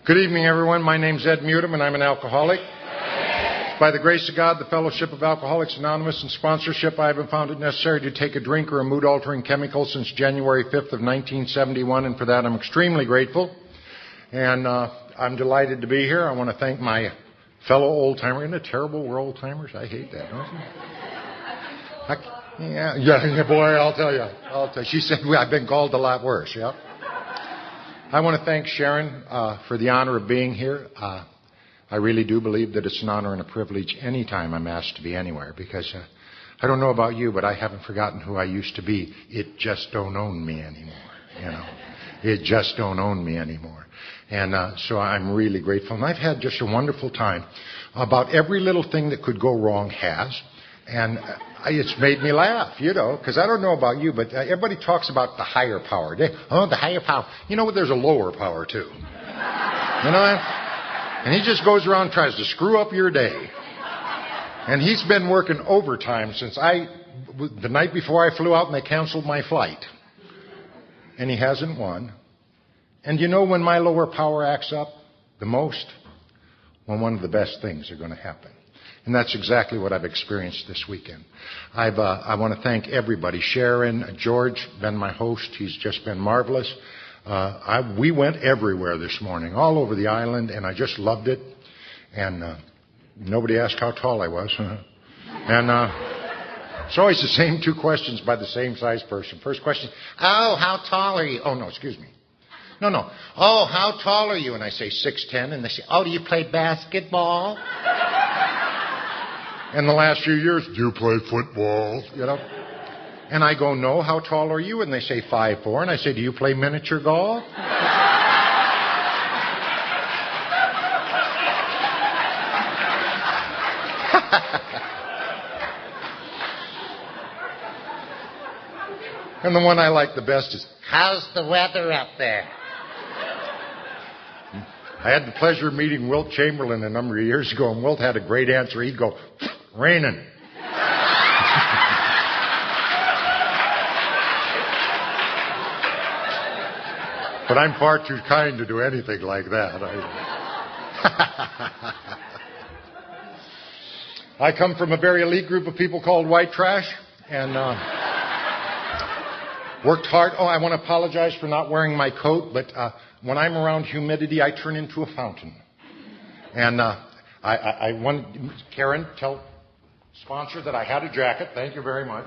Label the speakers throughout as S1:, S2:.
S1: Good evening, everyone. My name's Ed Mutum, and I'm an alcoholic. By the grace of God, the Fellowship of Alcoholics Anonymous, and sponsorship, I haven't found it necessary to take a drink or a mood-altering chemical since January 5th of 1971, and for that I'm extremely grateful. And I'm delighted to be here. I want to thank my fellow old-timer. Isn't it terrible we're old-timers? I hate that, don't you? Yeah, boy, I'll tell you. She said I've been called a lot worse, yeah. I want to thank Sharon for the honor of being here. I really do believe that it's an honor and a privilege anytime I'm asked to be anywhere, because I don't know about you, but I haven't forgotten who I used to be. It just don't own me anymore, you know. It just don't own me anymore. And so I'm really grateful. And I've had just a wonderful time. About every little thing that could go wrong has. And it's made me laugh, you know, because I don't know about you, but everybody talks about the higher power. The higher power. You know what? There's a lower power, too. You know? And he just goes around and tries to screw up your day. And he's been working overtime since the night before I flew out and they canceled my flight. And he hasn't won. And you know when my lower power acts up the most? When one of the best things are going to happen. And that's exactly what I've experienced this weekend. I want to thank everybody. Sharon, George, been my host. He's just been marvelous. We went everywhere this morning, all over the island, and I just loved it. And nobody asked how tall I was. And it's always the same two questions by the same size person. First question, oh, how tall are you? Oh, no, excuse me. No. Oh, how tall are you? And I say 6'10", and they say, oh, do you play basketball? In the last few years, do you play football? You know? And I go, no, how tall are you? And they say 5'4", and I say, do you play miniature golf? And the one I like the best is, how's the weather up there? I had the pleasure of meeting Wilt Chamberlain a number of years ago, and Wilt had a great answer. He'd go, raining. But I'm far too kind to do anything like that. I come from a very elite group of people called white trash, and worked hard. Oh, I want to apologize for not wearing my coat, but when I'm around humidity, I turn into a fountain. And I want Karen, tell sponsor that I had a jacket. Thank you very much.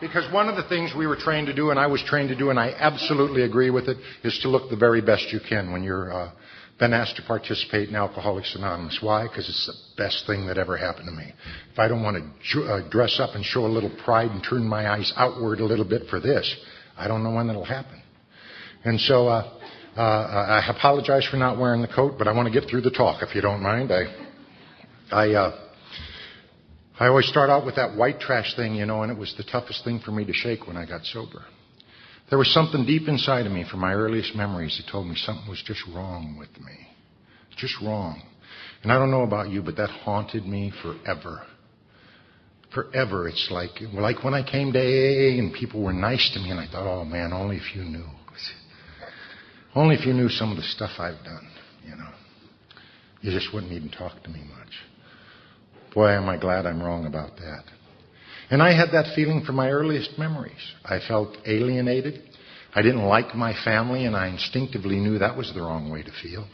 S1: Because one of the things we were trained to do, and I was trained to do, and I absolutely agree with it, is to look the very best you can when you're been asked to participate in Alcoholics Anonymous. Why? Because it's the best thing that ever happened to me. If I don't want to dress up and show a little pride and turn my eyes outward a little bit for this, I don't know when that'll happen. And so I apologize for not wearing the coat, but I want to get through the talk, if you don't mind. I always start out with that white trash thing, you know, and it was the toughest thing for me to shake when I got sober. There was something deep inside of me from my earliest memories that told me something was just wrong with me. Just wrong. And I don't know about you, but that haunted me forever. Forever. It's like when I came to AA and people were nice to me, and I thought, oh man, only if you knew. Only if you knew some of the stuff I've done, you know. You just wouldn't even talk to me much. Boy, am I glad I'm wrong about that. And I had that feeling from my earliest memories. I felt alienated. I didn't like my family, and I instinctively knew that was the wrong way to feel.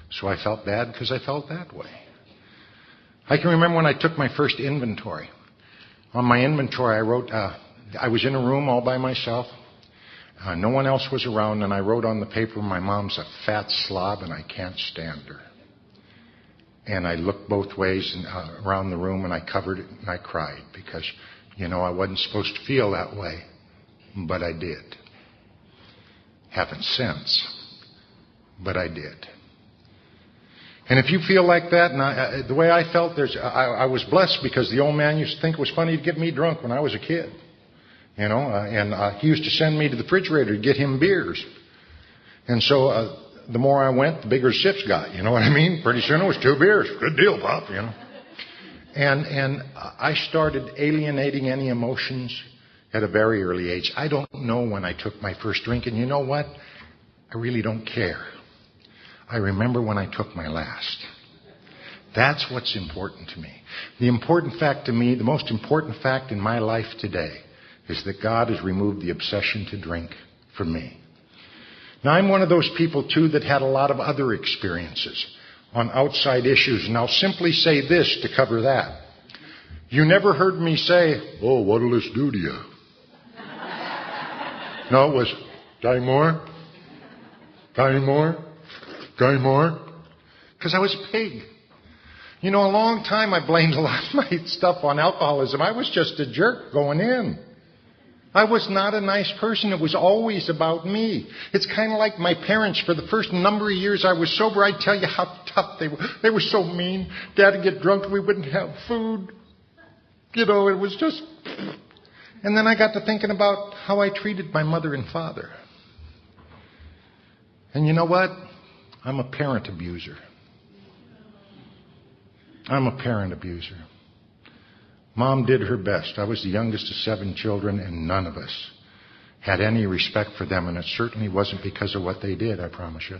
S1: So I felt bad because I felt that way. I can remember when I took my first inventory. On my inventory, I wrote, I was in a room all by myself. No one else was around, and I wrote on the paper, my mom's a fat slob, and I can't stand her. And I looked both ways and around the room, and I covered it, and I cried because, you know, I wasn't supposed to feel that way, but I did. Haven't since, but I did. And if you feel like that, and the way I felt, I was blessed because the old man used to think it was funny to get me drunk when I was a kid. You know, and he used to send me to the refrigerator to get him beers. And so the more I went, the bigger sips got. You know what I mean? Pretty soon it was 2 beers. Good deal, Pop, you know. And I started alienating any emotions at a very early age. I don't know when I took my first drink, and you know what? I really don't care. I remember when I took my last. That's what's important to me. The important fact to me, the most important fact in my life today, is that God has removed the obsession to drink from me. Now, I'm one of those people, too, that had a lot of other experiences on outside issues, and I'll simply say this to cover that. You never heard me say, "Oh, what'll this do to you?" No, it was, "Got any more? Got any more? Got any more?" Because I was a pig. You know, a long time I blamed a lot of my stuff on alcoholism. I was just a jerk going in. I was not a nice person. It was always about me. It's kind of like my parents. For the first number of years I was sober, I'd tell you how tough they were. They were so mean. Dad would get drunk and we wouldn't have food. You know, it was just... And then I got to thinking about how I treated my mother and father. And you know what? I'm a parent abuser. I'm a parent abuser. Mom did her best. I was the youngest of 7 children, and none of us had any respect for them, and it certainly wasn't because of what they did, I promise you.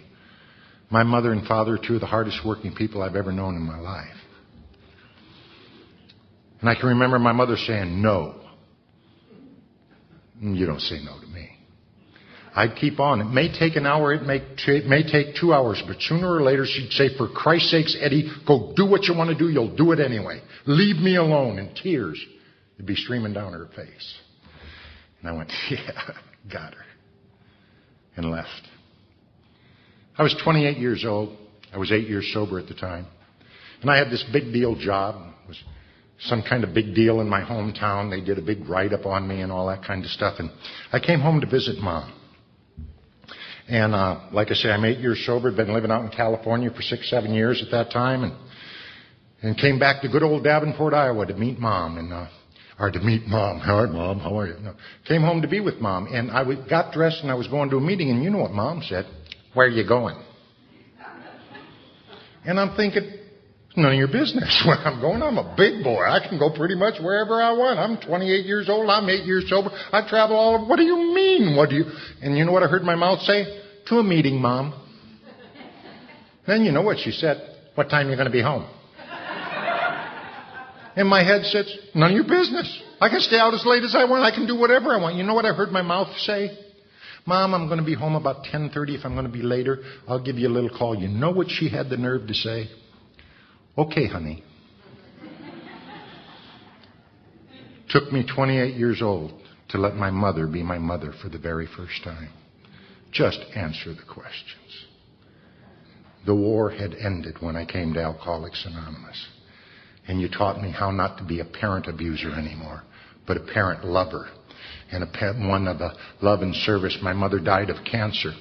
S1: My mother and father are 2 of the hardest working people I've ever known in my life. And I can remember my mother saying, "No." You don't say no to me. I'd keep on. It may take an hour, it may take 2 hours, but sooner or later she'd say, "For Christ's sakes, Eddie, go do what you want to do. You'll do it anyway. Leave me alone." And tears would be streaming down her face. And I went, "Yeah, got her." And left. I was 28 years old. I was 8 years sober at the time. And I had this big deal job. It was some kind of big deal in my hometown. They did a big write-up on me and all that kind of stuff. And I came home to visit Mom. And like I say, I'm 8 years sober. Been living out in California for 6, 7 years at that time. And came back to good old Davenport, Iowa to meet Mom. Or to meet Mom. "Hi, Mom. How are you?" No. Came home to be with Mom. And I got dressed and I was going to a meeting. And you know what Mom said? "Where are you going?" And I'm thinking, none of your business where I'm going. I'm a big boy. I can go pretty much wherever I want. I'm 28 years old. I'm 8 years sober. I travel all over. What do you mean? And you know what I heard my mouth say? "To a meeting, Mom." Then you know what she said? "What time are you going to be home?" And my head says, none of your business. I can stay out as late as I want. I can do whatever I want. You know what I heard my mouth say? "Mom, I'm going to be home about 10:30. If I'm going to be later, I'll give you a little call." You know what she had the nerve to say? "Okay, honey." Took me 28 years old to let my mother be my mother for the very first time. Just answer the questions. The war had ended when I came to Alcoholics Anonymous. And you taught me how not to be a parent abuser anymore, but a parent lover. And one of the love and service. My mother died of cancer.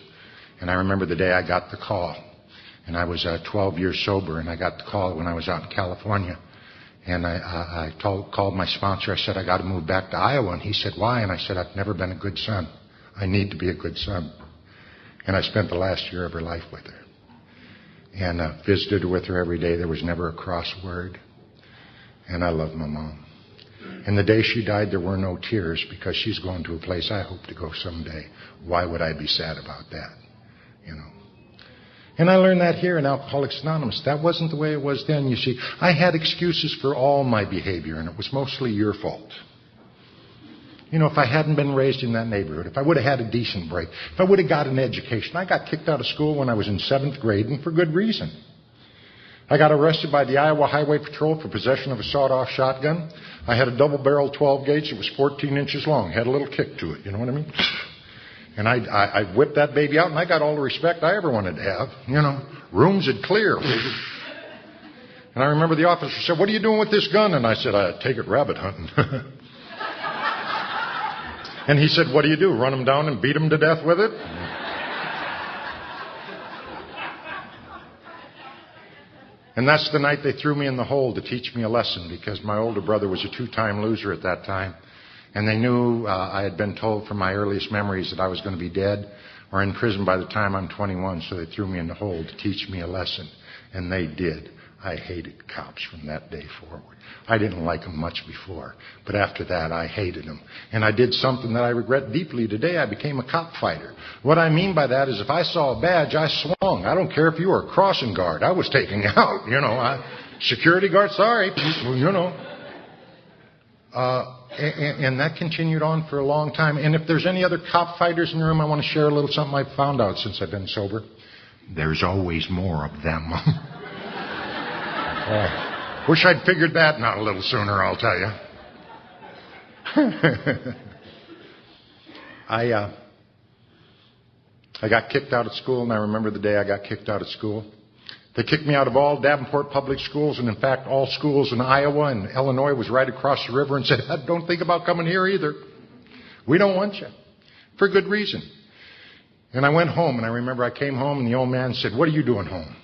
S1: And I remember the day I got the call. And I was 12 years sober, and I got the call when I was out in California. And I called my sponsor. I said, "I got to move back to Iowa." And he said, "Why?" And I said, "I've never been a good son. I need to be a good son." And I spent the last year of her life with her. And visited with her every day. There was never a cross word. And I love my mom. And the day she died, there were no tears because she's going to a place I hope to go someday. Why would I be sad about that? You know. And I learned that here in Alcoholics Anonymous. That wasn't the way it was then, you see. I had excuses for all my behavior, and it was mostly your fault. You know, if I hadn't been raised in that neighborhood, if I would have had a decent break, if I would have got an education. I got kicked out of school when I was in 7th grade, and for good reason. I got arrested by the Iowa Highway Patrol for possession of a sawed-off shotgun. I had a double-barreled 12-gauge that was 14 inches long. Had a little kick to it, you know what I mean? And I whipped that baby out, and I got all the respect I ever wanted to have. You know, rooms would clear. And I remember the officer said, "What are you doing with this gun?" And I said, "I take it rabbit hunting." And he said, "What do you do, run them down and beat them to death with it?" And that's the night they threw me in the hole to teach me a lesson, because my older brother was a 2-time loser at that time. And they knew I had been told from my earliest memories that I was going to be dead or in prison by the time I'm 21, so they threw me in the hole to teach me a lesson. And they did. I hated cops from that day forward. I didn't like them much before, but after that I hated them. And I did something that I regret deeply today. I became a cop fighter. What I mean by that is if I saw a badge, I swung. I don't care if you were a crossing guard. I was taking out, security guard, sorry, And that continued on for a long time. And if there's any other cop fighters in the room, I want to share a little something I've found out since I've been sober. There's always more of them. Wish I'd figured that out a little sooner, I'll tell you. I got kicked out of school, and I remember the day I got kicked out of school. They kicked me out of all Davenport public schools, and in fact, all schools in Iowa and Illinois was right across the river, and said, don't think about coming here either. We don't want you. For good reason. And I went home, and I remember I came home, and the old man said, what are you doing home?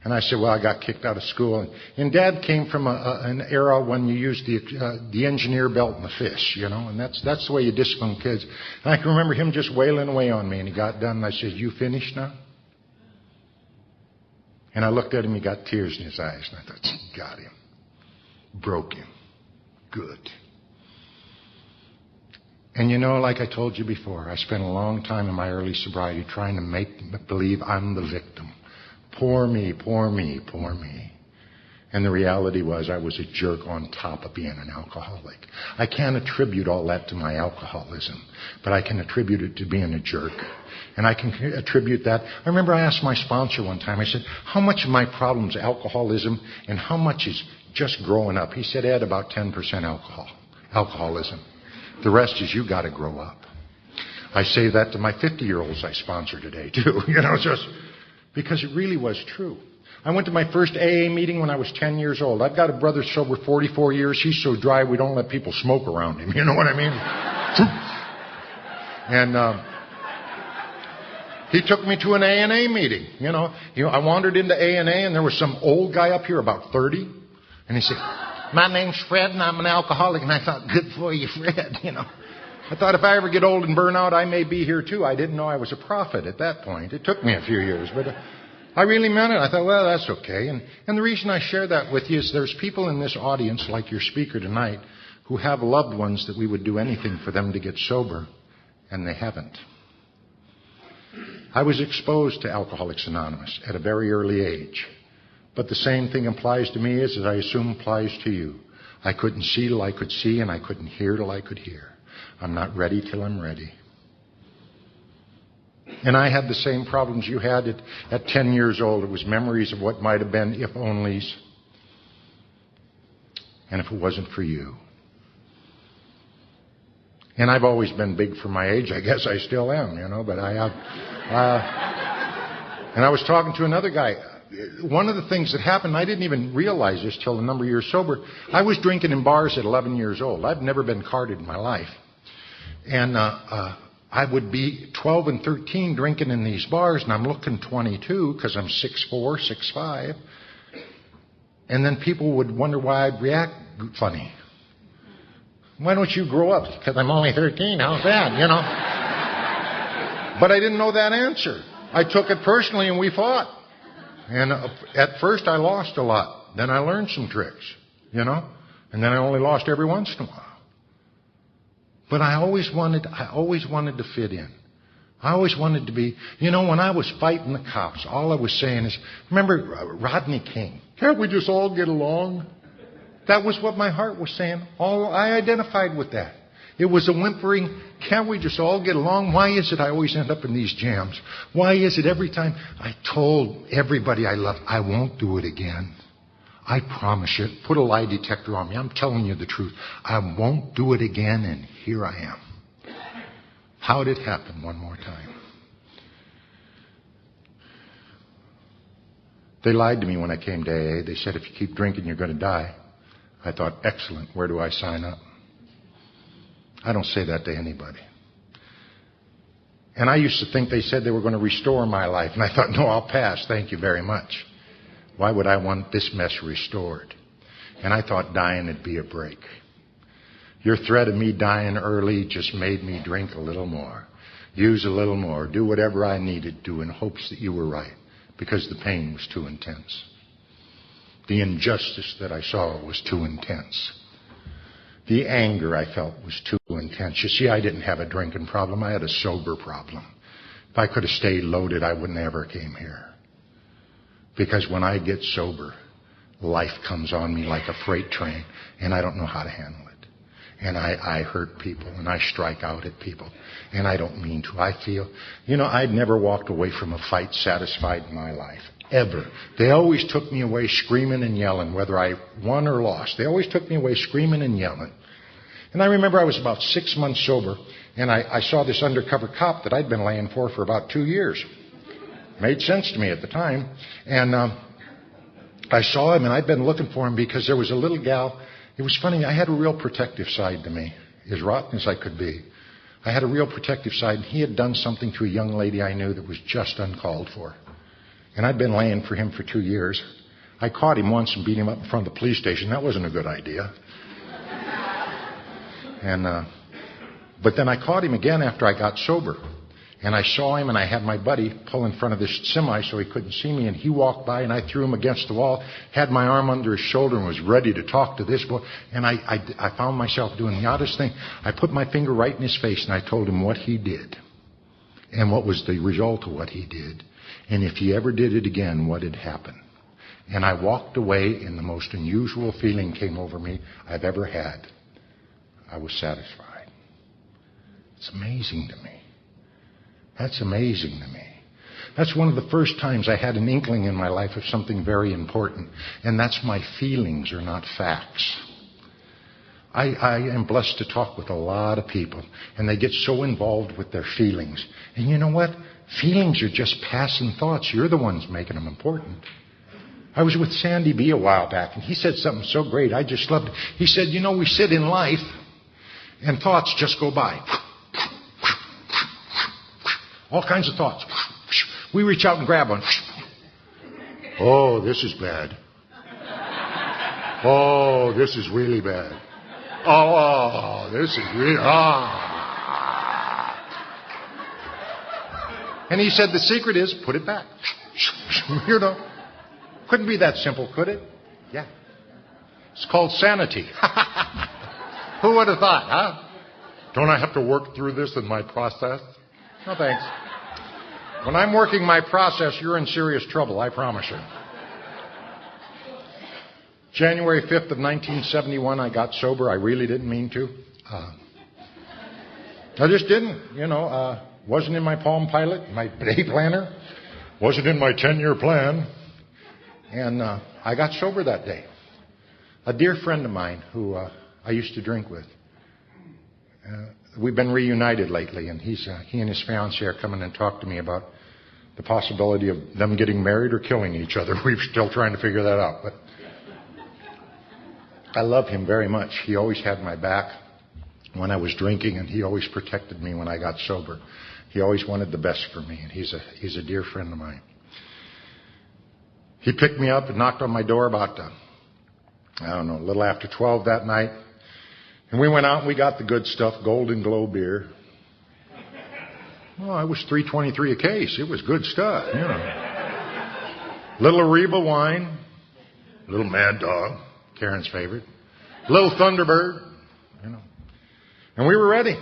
S1: And I said, well, I got kicked out of school. And Dad came from an era when you used the engineer belt and the fish, and that's the way you discipline kids. And I can remember him just wailing away on me, and he got done, and I said, you finished now? And I looked at him, he got tears in his eyes, and I thought, got him. Broke him. Good. And like I told you before, I spent a long time in my early sobriety trying to make believe I'm the victim. Poor me, poor me, poor me. And the reality was I was a jerk on top of being an alcoholic. I can't attribute all that to my alcoholism, but I can attribute it to being a jerk. And I can attribute that. I remember I asked my sponsor one time, I said, how much of my problem is alcoholism and how much is just growing up? He said, Ed, about 10% alcoholism. The rest is you got to grow up. I say that to my 50-year-olds I sponsor today, too. Just because it really was true. I went to my first AA meeting when I was 10 years old. I've got a brother sober 44 years. He's so dry we don't let people smoke around him. You know what I mean? And he took me to an A&A meeting. I wandered into A&A and there was some old guy up here about 30. And he said, my name's Fred and I'm an alcoholic. And I thought, good for you, Fred, I thought if I ever get old and burn out, I may be here too. I didn't know I was a prophet at that point. It took me a few years, but I really meant it. I thought, well, that's okay. And the reason I share that with you is there's people in this audience, like your speaker tonight, who have loved ones that we would do anything for them to get sober, and they haven't. I was exposed to Alcoholics Anonymous at a very early age. But the same thing applies to me as I assume applies to you. I couldn't see till I could see, and I couldn't hear till I could hear. I'm not ready till I'm ready. And I had the same problems you had at 10 years old. It was memories of what might have been if onlys. And if it wasn't for you. And I've always been big for my age. I guess I still am, but I have. And I was talking to another guy. One of the things that happened, I didn't even realize this till a number of years sober. I was drinking in bars at 11 years old. I've never been carded in my life. And I would be 12 and 13 drinking in these bars, and I'm looking 22 because I'm 6'4", 6'5". And then people would wonder why I'd react funny. Why don't you grow up? Because I'm only 13. How's that, But I didn't know that answer. I took it personally, and we fought. And at first, I lost a lot. Then I learned some tricks, And then I only lost every once in a while. But I always wanted to fit in. I always wanted to be, when I was fighting the cops, all I was saying is, remember Rodney King? Can't we just all get along? That was what my heart was saying. I identified with that. It was a whimpering, can't we just all get along? Why is it I always end up in these jams? Why is it every time I told everybody I loved, I won't do it again? I promise you, put a lie detector on me. I'm telling you the truth. I won't do it again, and here I am. How did it happen one more time? They lied to me when I came to AA. They said, if you keep drinking, you're going to die. I thought, excellent. Where do I sign up? I don't say that to anybody. And I used to think they said they were going to restore my life. And I thought, no, I'll pass. Thank you very much. Why would I want this mess restored? And I thought dying would be a break. Your threat of me dying early just made me drink a little more, use a little more, do whatever I needed to in hopes that you were right, because the pain was too intense. The injustice that I saw was too intense. The anger I felt was too intense. You see, I didn't have a drinking problem. I had a sober problem. If I could have stayed loaded, I would never came here. Because when I get sober, life comes on me like a freight train, and I don't know how to handle it. And I hurt people, and I strike out at people, and I don't mean to. I feel, I'd never walked away from a fight satisfied in my life, ever. They always took me away screaming and yelling, whether I won or lost. They always took me away screaming and yelling. And I remember I was about 6 months sober, and I saw this undercover cop that I'd been laying for about 2 years. Made sense to me at the time. And I saw him, and I'd been looking for him because there was a little gal. It was funny. I had a real protective side to me, as rotten as I could be. I had a real protective side, and he had done something to a young lady I knew that was just uncalled for. And I'd been laying for him for 2 years. I caught him once and beat him up in front of the police station. That wasn't a good idea. But then I caught him again after I got sober. And I saw him, and I had my buddy pull in front of this semi so he couldn't see me, and he walked by, and I threw him against the wall, had my arm under his shoulder, and was ready to talk to this boy. And I found myself doing the oddest thing. I put my finger right in his face, and I told him what he did and what was the result of what he did. And if he ever did it again, what had happened. And I walked away, and the most unusual feeling came over me I've ever had. I was satisfied. It's amazing to me. That's amazing to me. That's one of the first times I had an inkling in my life of something very important, and that's my feelings are not facts. I am blessed to talk with a lot of people, and they get so involved with their feelings. And you know what? Feelings are just passing thoughts. You're the ones making them important. I was with Sandy B a while back, and he said something so great. I just loved it. He said, we sit in life, and thoughts just go by. All kinds of thoughts. We reach out and grab one. Oh, this is bad. Oh, this is really bad. Oh, this is really... And he said the secret is put it back. Couldn't be that simple, could it? Yeah. It's called sanity. Who would have thought, huh? Don't I have to work through this in my process? No, thanks. When I'm working my process, you're in serious trouble, I promise you. January 5th of 1971, I got sober. I really didn't mean to. I just didn't. Wasn't in my Palm Pilot, my day planner. Wasn't in my 10-year plan. And I got sober that day. A dear friend of mine who I used to drink with. We've been reunited lately, and he and his fiancée are coming and talk to me about the possibility of them getting married or killing each other. We're still trying to figure that out. But I love him very much. He always had my back when I was drinking, and he always protected me when I got sober. He always wanted the best for me, and he's a dear friend of mine. He picked me up and knocked on my door about, a little after 12 that night. And we went out and we got the good stuff, Golden Glow beer. Well, it was $3.23 a case. It was good stuff, Little Ariba wine, little Mad Dog, Karen's favorite, little Thunderbird, And we were ready.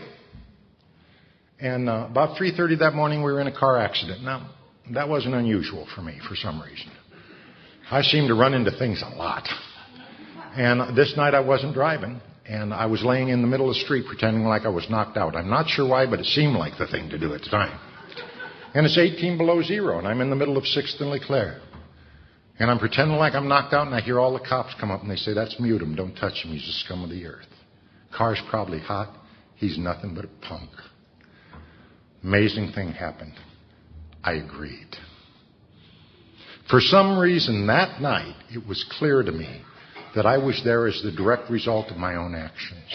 S1: And about 3:30 that morning, we were in a car accident. Now, that wasn't unusual for me for some reason. I seem to run into things a lot. And this night I wasn't driving. And I was laying in the middle of the street pretending like I was knocked out. I'm not sure why, but it seemed like the thing to do at the time. And it's 18 below zero, and I'm in the middle of 6th and LeClaire. And I'm pretending like I'm knocked out, and I hear all the cops come up, and they say, "That's mute him. Don't touch him. He's the scum of the earth. Car's probably hot. He's nothing but a punk." Amazing thing happened. I agreed. For some reason that night, it was clear to me that I was there as the direct result of my own actions.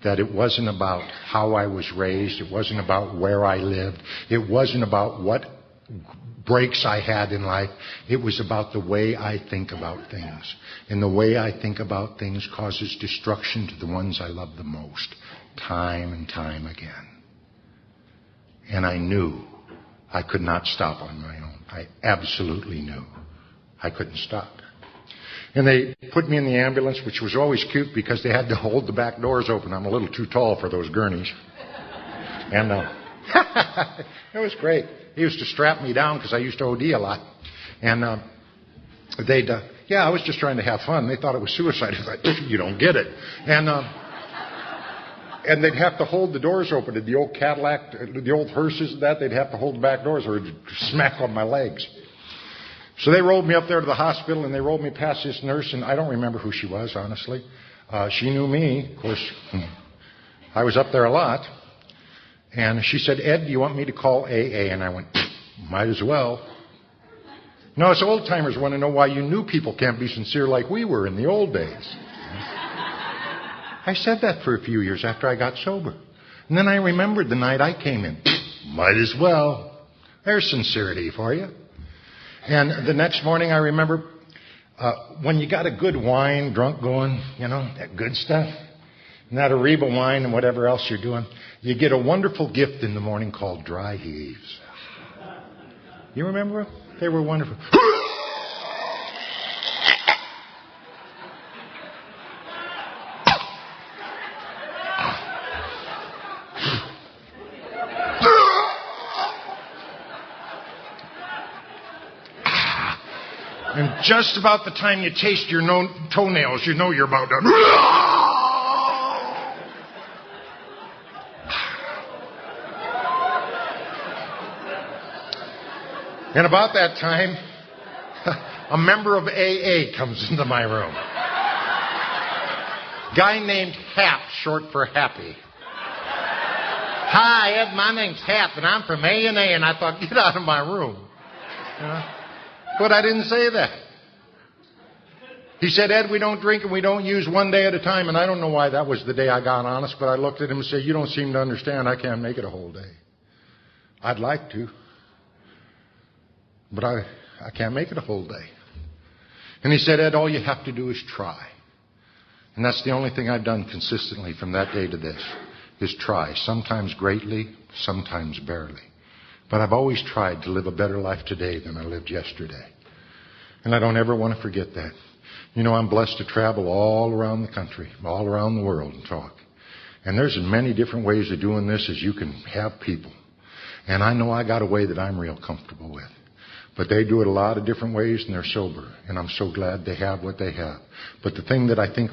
S1: That it wasn't about how I was raised. It wasn't about where I lived. It wasn't about what breaks I had in life. It was about the way I think about things. And the way I think about things causes destruction to the ones I love the most, time and time again. And I knew I could not stop on my own. I absolutely knew. I couldn't stop. And they put me in the ambulance, which was always cute because they had to hold the back doors open. I'm a little too tall for those gurneys. And it was great. He used to strap me down because I used to OD a lot. And I was just trying to have fun. They thought it was suicide. I was like, you don't get it. And they'd have to hold the doors open. The old Cadillac, the old hearses and that, they'd have to hold the back doors or it'd smack on my legs. So they rolled me up there to the hospital, and they rolled me past this nurse, and I don't remember who she was, honestly. She knew me. Of course, I was up there a lot. And she said, Ed, do you want me to call AA? And I went, might as well. No, us old-timers want to know why you new people can't be sincere like we were in the old days. I said that for a few years after I got sober. And then I remembered the night I came in. Might as well. There's sincerity for you. And the next morning I remember when you got a good wine drunk going, that good stuff, and that Ariba wine and whatever else you're doing, you get a wonderful gift in the morning called dry heaves. You remember them? They were wonderful. And just about the time you taste your toenails, you know you're about done. And about that time, a member of AA comes into my room. Guy named Hap, short for happy. Hi, Ed, my name's Hap, and I'm from A&A, and I thought, get out of my room. But I didn't say that. He said, Ed, we don't drink and we don't use one day at a time. And I don't know why that was the day I got honest, but I looked at him and said, you don't seem to understand. I can't make it a whole day. I'd like to, but I can't make it a whole day. And he said, Ed, all you have to do is try. And that's the only thing I've done consistently from that day to this, is try. Sometimes greatly, sometimes barely. But I've always tried to live a better life today than I lived yesterday. And I don't ever want to forget that. I'm blessed to travel all around the country, all around the world and talk. And there's as many different ways of doing this as you can have people. And I know I got a way that I'm real comfortable with. But they do it a lot of different ways and they're sober. And I'm so glad they have what they have. But the thing that I think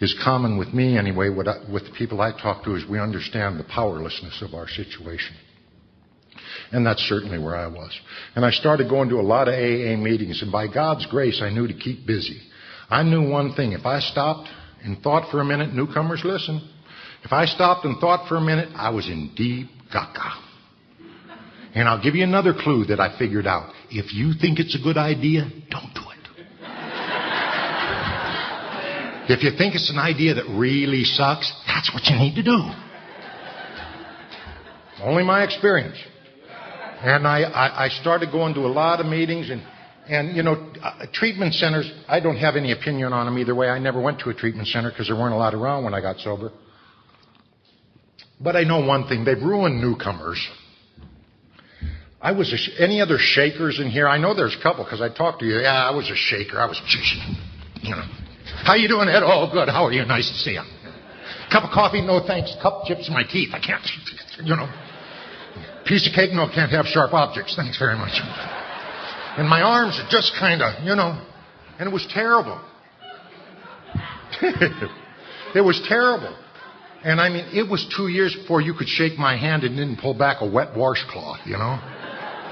S1: is common with me anyway, with the people I talk to, is we understand the powerlessness of our situation. And that's certainly where I was. And I started going to a lot of AA meetings. And by God's grace, I knew to keep busy. I knew one thing. If I stopped and thought for a minute, newcomers, listen. If I stopped and thought for a minute, I was in deep gaga. And I'll give you another clue that I figured out. If you think it's a good idea, don't do it. If you think it's an idea that really sucks, that's what you need to do. Only my experience. And I started going to a lot of meetings and treatment centers, I don't have any opinion on them either way. I never went to a treatment center because there weren't a lot around when I got sober. But I know one thing, they've ruined newcomers. Any other shakers in here? I know there's a couple because I talked to you. Yeah, I was a shaker. I was, How you doing, Ed? Oh, good. How are you? Nice to see you. Cup of coffee? No, thanks. Cup chips in my teeth. I can't, Piece of cake? No, can't have sharp objects. Thanks very much. And my arms are just kind of, and it was terrible. It was terrible. And I mean, it was 2 years before you could shake my hand and didn't pull back a wet washcloth,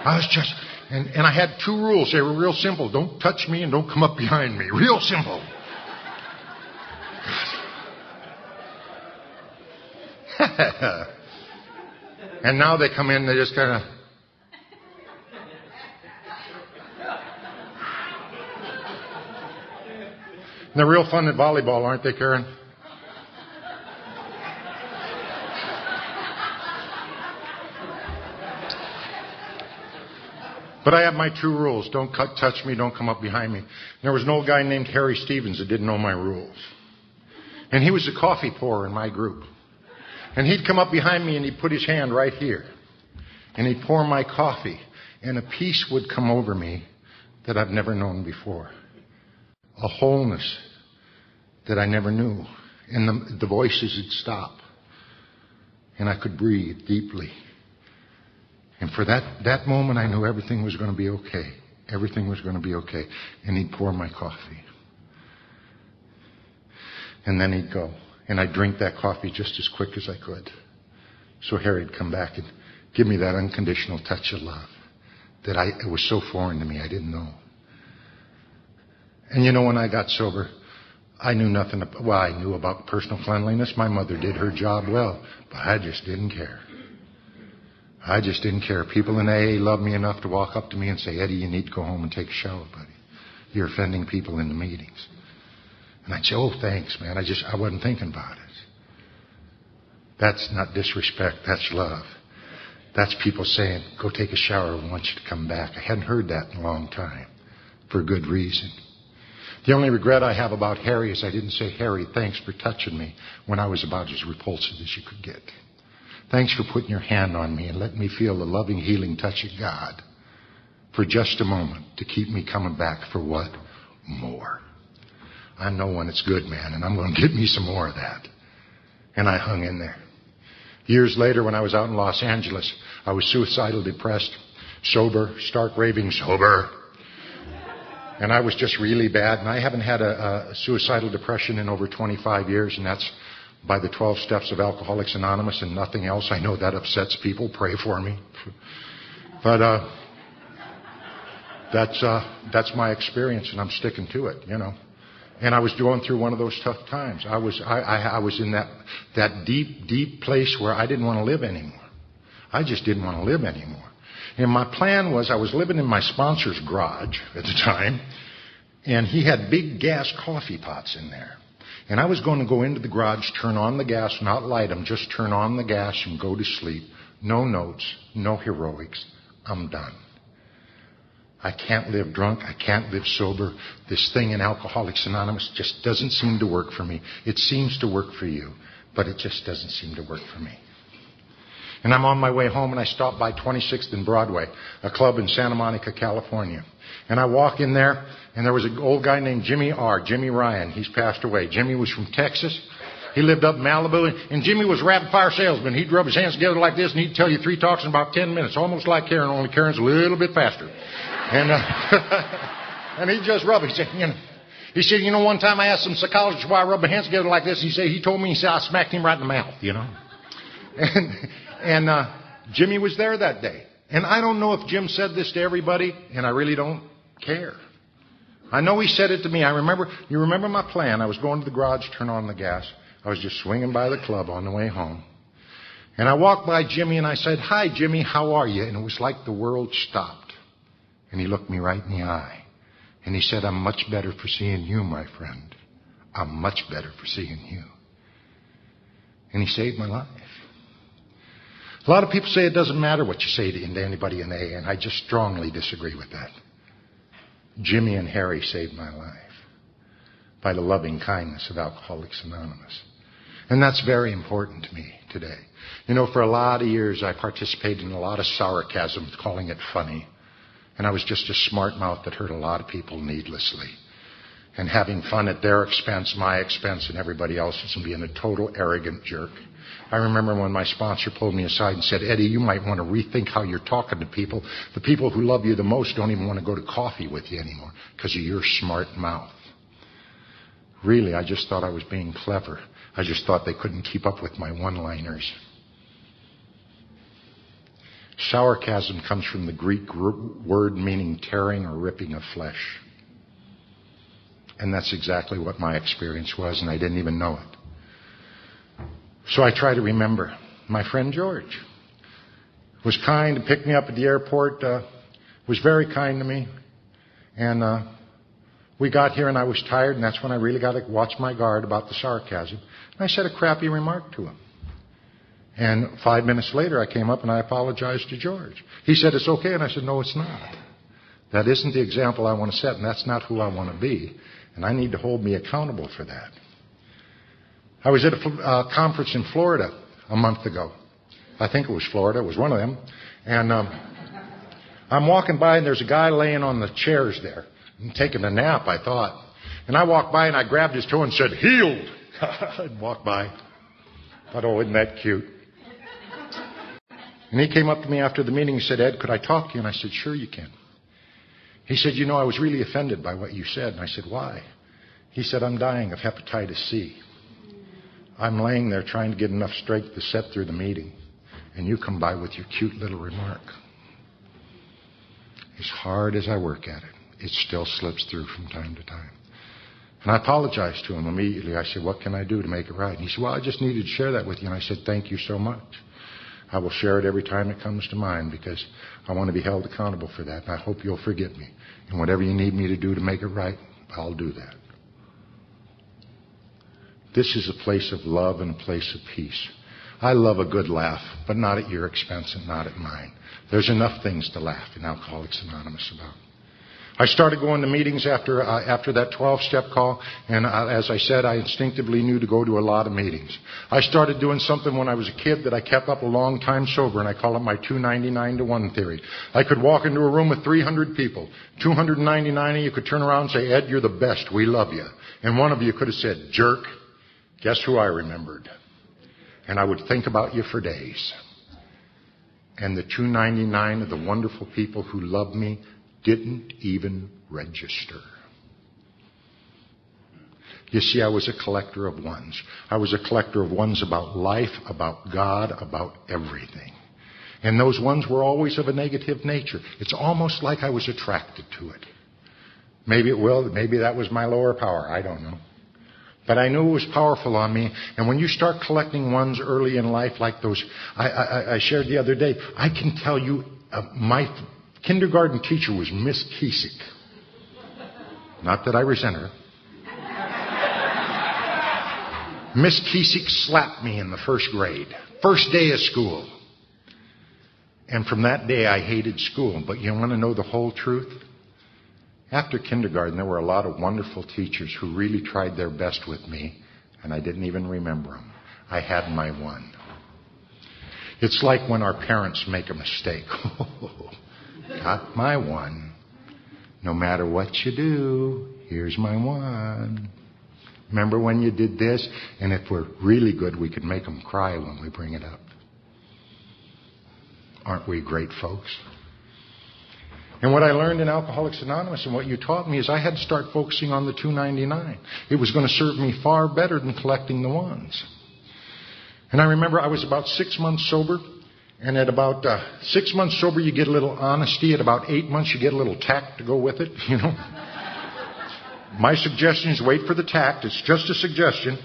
S1: I was just, and I had two rules. They were real simple. Don't touch me and don't come up behind me. Real simple. And now they come in, they just kind of... They're real fun at volleyball, aren't they, Karen? But I have my two rules. Don't touch me, don't come up behind me. There was an old guy named Harry Stevens that didn't know my rules. And he was the coffee pourer in my group. And he'd come up behind me and he'd put his hand right here. And he'd pour my coffee. And a peace would come over me that I've never known before. A wholeness that I never knew. And the voices would stop. And I could breathe deeply. And for that moment, I knew everything was going to be okay. Everything was going to be okay. And he'd pour my coffee. And then he'd go. And I'd drink that coffee just as quick as I could. So Harry'd come back and give me that unconditional touch of love that it was so foreign to me, I didn't know. And you know, when I got sober, I knew nothing. I knew about personal cleanliness. My mother did her job well, but I just didn't care. I just didn't care. People in AA loved me enough to walk up to me and say, Eddie, you need to go home and take a shower, buddy. You're offending people in the meetings. And I'd say, oh, thanks, man. I wasn't thinking about it. That's not disrespect. That's love. That's people saying, go take a shower. I want you to come back. I hadn't heard that in a long time for good reason. The only regret I have about Harry is I didn't say, Harry, thanks for touching me when I was about as repulsive as you could get. Thanks for putting your hand on me and letting me feel the loving, healing touch of God for just a moment to keep me coming back for what? More. I know when it's good, man, and I'm going to get me some more of that. And I hung in there. Years later, when I was out in Los Angeles, I was suicidal, depressed, sober, stark raving sober. And I was just really bad. And I haven't had a suicidal depression in over 25 years, and that's by the 12 steps of Alcoholics Anonymous and nothing else. I know that upsets people. Pray for me. But that's my experience, and I'm sticking to it, you know. And I was going through one of those tough times. I was in that deep, deep place where I didn't want to live anymore. I just didn't want to live anymore. And my plan was I was living in my sponsor's garage at the time, and he had big gas coffee pots in there. And I was going to go into the garage, turn on the gas, not light them, just turn on the gas and go to sleep. No notes, no heroics. I'm done. I can't live drunk. I can't live sober. This thing in Alcoholics Anonymous just doesn't seem to work for me. It seems to work for you, but it just doesn't seem to work for me. And I'm on my way home, and I stop by 26th and Broadway, a club in Santa Monica, California. And I walk in there, and there was an old guy named Jimmy Ryan. He's passed away. Jimmy was from Texas. He lived up in Malibu, and Jimmy was a rapid-fire salesman. He'd rub his hands together like this, and he'd tell you 3 talks in about 10 minutes, almost like Karen, only Karen's a little bit faster. And and he'd just rub it. He said, you know, one time I asked some psychologists why I rub my hands together like this. He told me, I smacked him right in the mouth, you know. And Jimmy was there that day. And I don't know if Jim said this to everybody, and I really don't care. I know he said it to me. You remember my plan. I was going to the garage, turn on the gas. I was just swinging by the club on the way home. And I walked by Jimmy, and I said, hi, Jimmy, how are you? And it was like the world stopped. And he looked me right in the eye. And he said, I'm much better for seeing you, my friend. I'm much better for seeing you. And he saved my life. A lot of people say it doesn't matter what you say to anybody in AA, and I just strongly disagree with that. Jimmy and Harry saved my life by the loving kindness of Alcoholics Anonymous. And that's very important to me today. You know, for a lot of years I participated in a lot of sarcasm, calling it funny. And I was just a smart mouth that hurt a lot of people needlessly. And having fun at their expense, my expense, and everybody else's, and being a total arrogant jerk. I remember when my sponsor pulled me aside and said, Eddie, you might want to rethink how you're talking to people. The people who love you the most don't even want to go to coffee with you anymore because of your smart mouth. Really, I just thought I was being clever. I just thought they couldn't keep up with my one-liners. Sarcasm comes from the Greek word meaning tearing or ripping of flesh. And that's exactly what my experience was, and I didn't even know it. So I try to remember. My friend George was kind to pick me up at the airport, was very kind to me. And we got here and I was tired, and that's when I really got to watch my guard about the sarcasm. And I said a crappy remark to him. And 5 minutes later I came up and I apologized to George. He said, it's okay. And I said, no, it's not. That isn't the example I want to set, and that's not who I want to be. And I need to hold me accountable for that. I was at a conference in Florida a month ago. I think it was Florida. It was one of them. And I'm walking by and there's a guy laying on the chairs there. I'm taking a nap, I thought. And I walked by and I grabbed his toe and said, healed. And walked by. Thought, oh, isn't that cute? And he came up to me after the meeting and said, Ed, could I talk to you? And I said, sure you can. He said, you know, I was really offended by what you said. And I said, why? He said, I'm dying of hepatitis C. I'm laying there trying to get enough strength to sit through the meeting. And you come by with your cute little remark. As hard as I work at it, it still slips through from time to time. And I apologized to him immediately. I said, what can I do to make it right? And he said, well, I just needed to share that with you. And I said, thank you so much. I will share it every time it comes to mind because I want to be held accountable for that. And I hope you'll forgive me. And whatever you need me to do to make it right, I'll do that. This is a place of love and a place of peace. I love a good laugh, but not at your expense and not at mine. There's enough things to laugh in Alcoholics Anonymous about. I started going to meetings after that 12-step call, and as I said, I instinctively knew to go to a lot of meetings. I started doing something when I was a kid that I kept up a long time sober, and I call it my 299 to 1 theory. I could walk into a room with 300 people. 299 of you could turn around and say, Ed, you're the best. We love you. And one of you could have said, jerk. Guess who I remembered? And I would think about you for days. And the 299 of the wonderful people who loved me didn't even register. You see, I was a collector of ones. I was a collector of ones about life, about God, about everything. And those ones were always of a negative nature. It's almost like I was attracted to it. Maybe that was my lower power. I don't know. But I knew it was powerful on me. And when you start collecting ones early in life like those, I shared the other day, I can tell you my kindergarten teacher was Miss Kiesick. Not that I resent her. Miss Kiesick slapped me in the first grade. First day of school. And from that day I hated school. But you want to know the whole truth? After kindergarten, there were a lot of wonderful teachers who really tried their best with me, and I didn't even remember them. I had my one. It's like when our parents make a mistake. Got my one. No matter what you do, here's my one. Remember when you did this? And if we're really good, we could make them cry when we bring it up. Aren't we great folks? And what I learned in Alcoholics Anonymous and what you taught me is I had to start focusing on the 299. It was going to serve me far better than collecting the ones. And I remember I was about 6 months sober. And at about 6 months sober, you get a little honesty. At about 8 months, you get a little tact to go with it, you know. My suggestion is wait for the tact. It's just a suggestion.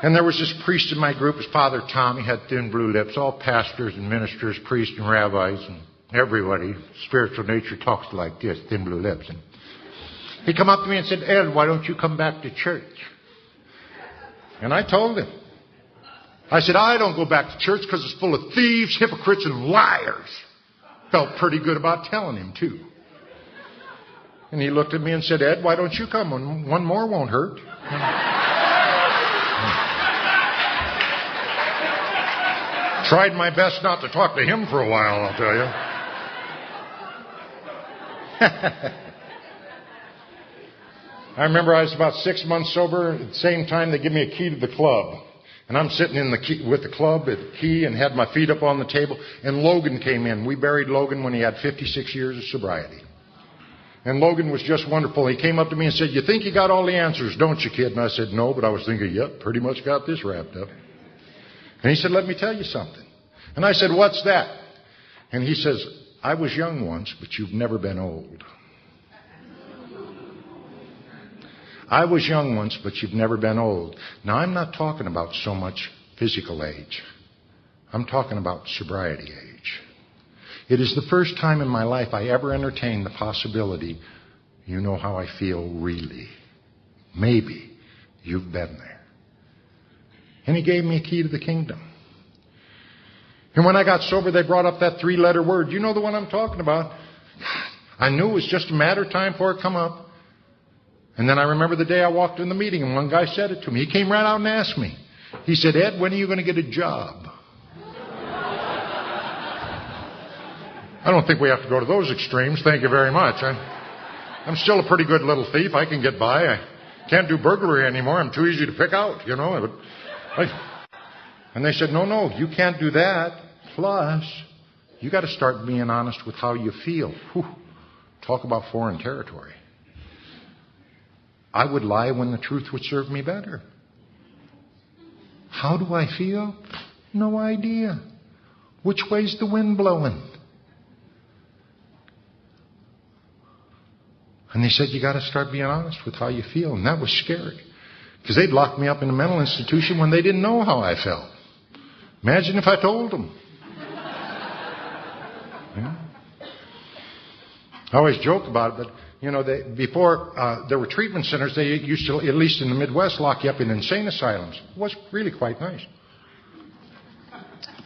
S1: And there was this priest in my group, his Father Tom. He had thin blue lips, all pastors and ministers, priests and rabbis and everybody. Spiritual nature talks like this, thin blue lips. And he come up to me and said, Ed, why don't you come back to church? And I told him. I said, I don't go back to church because it's full of thieves, hypocrites, and liars. Felt pretty good about telling him, too. And he looked at me and said, Ed, why don't you come? One more won't hurt. Tried my best not to talk to him for a while, I'll tell you. I remember I was about 6 months sober. At the same time, they give me a key to the club. And I'm sitting with the club at the key and had my feet up on the table. And Logan came in. We buried Logan when he had 56 years of sobriety. And Logan was just wonderful. He came up to me and said, you think you got all the answers, don't you, kid? And I said, no, but I was thinking, yep, pretty much got this wrapped up. And he said, let me tell you something. And I said, what's that? And he says, I was young once, but you've never been old. I was young once, but you've never been old. Now, I'm not talking about so much physical age. I'm talking about sobriety age. It is the first time in my life I ever entertained the possibility, you know how I feel really. Maybe you've been there. And he gave me a key to the kingdom. And when I got sober, they brought up that 3-letter word. You know the one I'm talking about. I knew it was just a matter of time before it come up. And then I remember the day I walked in the meeting and one guy said it to me. He came right out and asked me. He said, Ed, when are you going to get a job? I don't think we have to go to those extremes. Thank you very much. I'm still a pretty good little thief. I can get by. I can't do burglary anymore. I'm too easy to pick out, you know. And they said, no, you can't do that. Plus, you got to start being honest with how you feel. Whew. Talk about foreign territory. I would lie when the truth would serve me better. How do I feel? No idea. Which way's the wind blowing? And they said, you got to start being honest with how you feel. And that was scary. Because they'd locked me up in a mental institution when they didn't know how I felt. Imagine if I told them. Yeah. I always joke about it, but, you know, before there were treatment centers, they used to, at least in the Midwest, lock you up in insane asylums. It was really quite nice.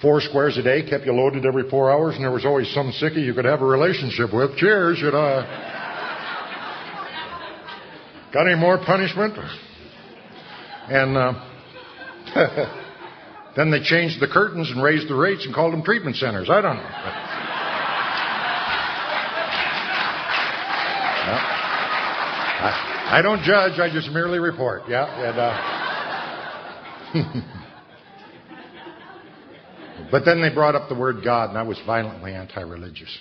S1: 4 squares a day, kept you loaded every 4 hours, and there was always some sickie you could have a relationship with. Cheers, you know. Got any more punishment? And then they changed the curtains and raised the rates and called them treatment centers. I don't know. I don't judge. I just merely report. Yeah. And, but then they brought up the word God, and I was violently anti-religious.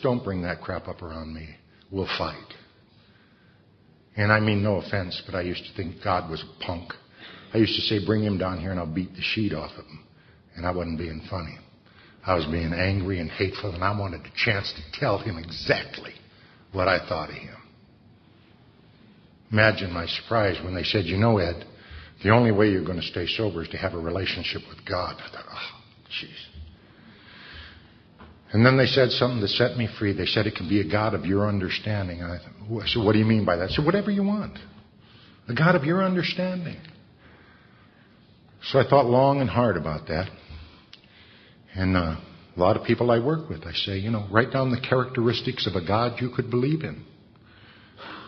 S1: Don't bring that crap up around me. We'll fight. And I mean no offense, but I used to think God was a punk. I used to say, bring him down here and I'll beat the sheet off of him. And I wasn't being funny. I was being angry and hateful, and I wanted a chance to tell him exactly what I thought of him. Imagine my surprise when they said, you know, Ed, the only way you're going to stay sober is to have a relationship with God. I thought, oh, jeez. And then they said something that set me free. They said it can be a God of your understanding. And I said, what do you mean by that? I said, whatever you want. A God of your understanding. So I thought long and hard about that. And a lot of people I work with, I say, you know, write down the characteristics of a God you could believe in.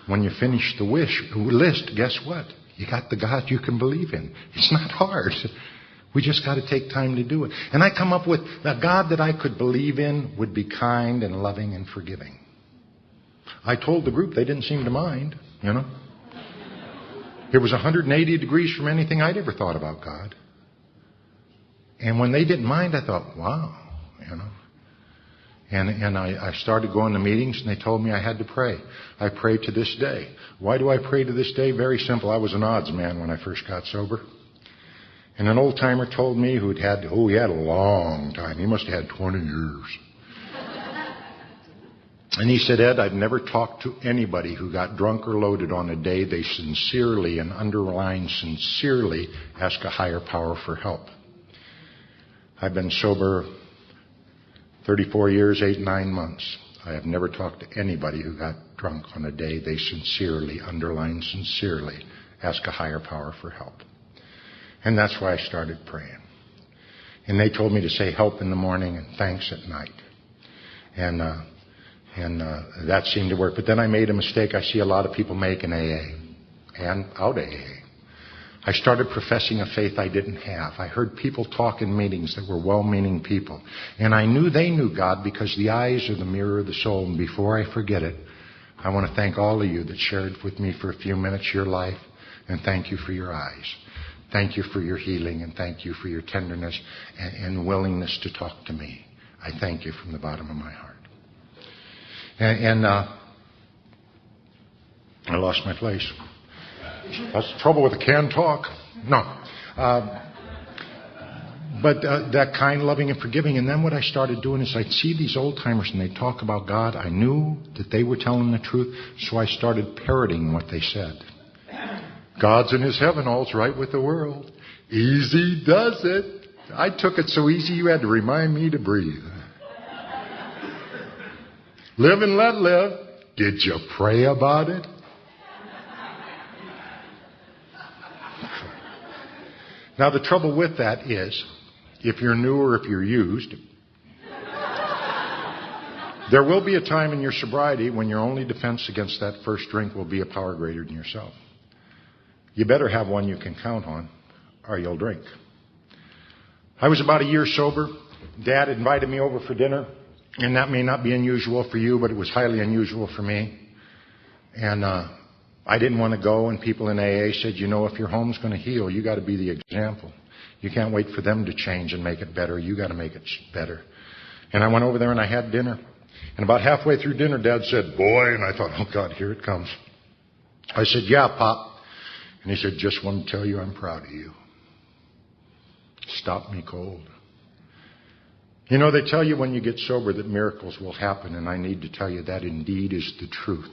S1: When you finish the list, guess what? You got the God you can believe in. It's not hard. We just got to take time to do it. And I come up with a God that I could believe in would be kind and loving and forgiving. I told the group, they didn't seem to mind, you know. It was 180 degrees from anything I'd ever thought about God. And when they didn't mind, I thought, wow, you know. And I started going to meetings, and they told me I had to pray. I pray to this day. Why do I pray to this day? Very simple. I was an odds man when I first got sober. And an old-timer told me he had a long time. He must have had 20 years. And he said, Ed, I've never talked to anybody who got drunk or loaded on a day they sincerely, and underline sincerely, ask a higher power for help. I've been sober 34 years, 8, 9 months. I have never talked to anybody who got drunk on a day they sincerely, underline sincerely, ask a higher power for help. And that's why I started praying. And they told me to say help in the morning and thanks at night. And that seemed to work. But then I made a mistake I see a lot of people make in AA and out AA. I started professing a faith I didn't have. I heard people talk in meetings that were well-meaning people. And I knew they knew God because the eyes are the mirror of the soul. And before I forget it, I want to thank all of you that shared with me for a few minutes your life. And thank you for your eyes. Thank you for your healing. And thank you for your tenderness and willingness to talk to me. I thank you from the bottom of my heart. And I lost my place. That's the trouble with a canned talk. No. But that kind, loving, and forgiving. And then what I started doing is I'd see these old-timers and they'd talk about God. I knew that they were telling the truth, so I started parroting what they said. God's in his heaven, all's right with the world. Easy does it. I took it so easy you had to remind me to breathe. Live and let live. Did you pray about it? Now, the trouble with that is, if you're new or if you're used, there will be a time in your sobriety when your only defense against that first drink will be a power greater than yourself. You better have one you can count on, or you'll drink. I was about a year sober. Dad invited me over for dinner, and that may not be unusual for you, but it was highly unusual for me. And I didn't want to go, and people in AA said, you know, if your home's going to heal, you got to be the example. You can't wait for them to change and make it better. You got to make it better. And I went over there and I had dinner. And about halfway through dinner, Dad said, boy, and I thought, oh God, here it comes. I said, yeah, Pop. And he said, just want to tell you I'm proud of you. Stopped me cold. You know, they tell you when you get sober that miracles will happen, and I need to tell you that indeed is the truth.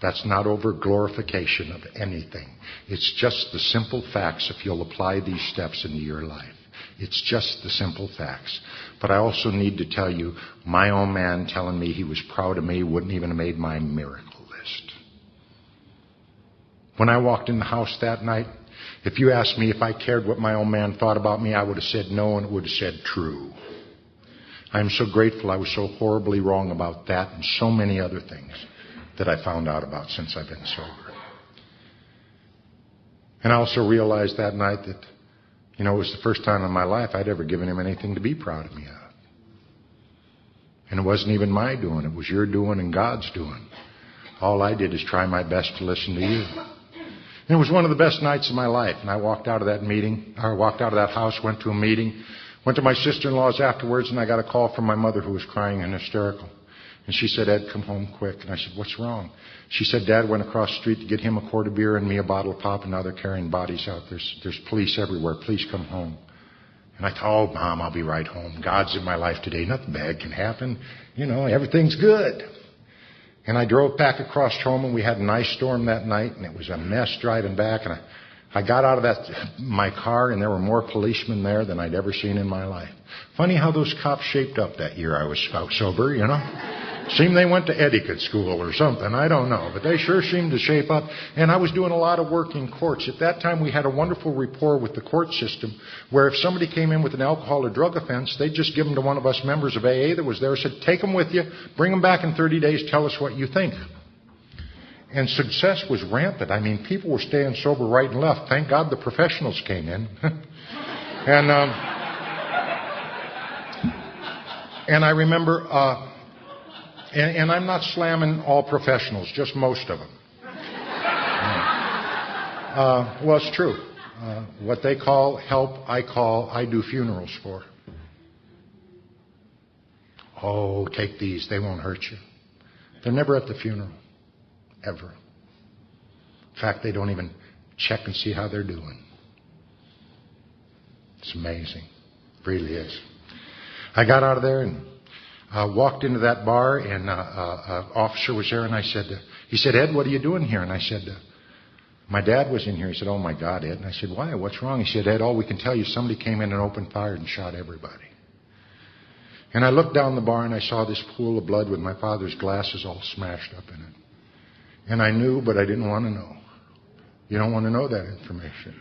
S1: That's not over glorification of anything. It's just the simple facts if you'll apply these steps into your life. It's just the simple facts. But I also need to tell you, my own man telling me he was proud of me wouldn't even have made my miracle list. When I walked in the house that night, if you asked me if I cared what my own man thought about me, I would have said no, and it would have said true. I'm so grateful I was so horribly wrong about that and so many other things that I found out about since I've been sober. And I also realized that night that, you know, it was the first time in my life I'd ever given him anything to be proud of me of. And it wasn't even my doing. It was your doing and God's doing. All I did is try my best to listen to you. And it was one of the best nights of my life. And I walked out of that house, went to a meeting, went to my sister-in-law's afterwards, and I got a call from my mother who was crying and hysterical. And she said, Ed, come home quick. And I said, what's wrong? She said, Dad went across the street to get him a quart of beer and me a bottle of pop, and now they're carrying bodies out. There's police everywhere. Please come home. And I thought, oh, Mom, I'll be right home. God's in my life today. Nothing bad can happen. You know, everything's good. And I drove back across home, and we had an ice storm that night, and it was a mess driving back. And I got out of my car, and there were more policemen there than I'd ever seen in my life. Funny how those cops shaped up that year I was sober, you know. Seemed they went to etiquette school or something. I don't know. But they sure seemed to shape up. And I was doing a lot of work in courts. At that time, we had a wonderful rapport with the court system where if somebody came in with an alcohol or drug offense, they'd just give them to one of us members of AA that was there, said, take them with you, bring them back in 30 days, tell us what you think. And success was rampant. I mean, people were staying sober right and left. Thank God the professionals came in. And I remember... And I'm not slamming all professionals, just most of them. Well, it's true. What they call help, I do funerals for. Oh, take these. They won't hurt you. They're never at the funeral. Ever. In fact, they don't even check and see how they're doing. It's amazing. It really is. I got out of there and walked into that bar, and an officer was there, and he said, Ed, what are you doing here? And I said, my dad was in here. He said, oh, my God, Ed. And I said, why? What's wrong? He said, Ed, all we can tell you, somebody came in and opened fire and shot everybody. And I looked down the bar, and I saw this pool of blood with my father's glasses all smashed up in it. And I knew, but I didn't want to know. You don't want to know that information.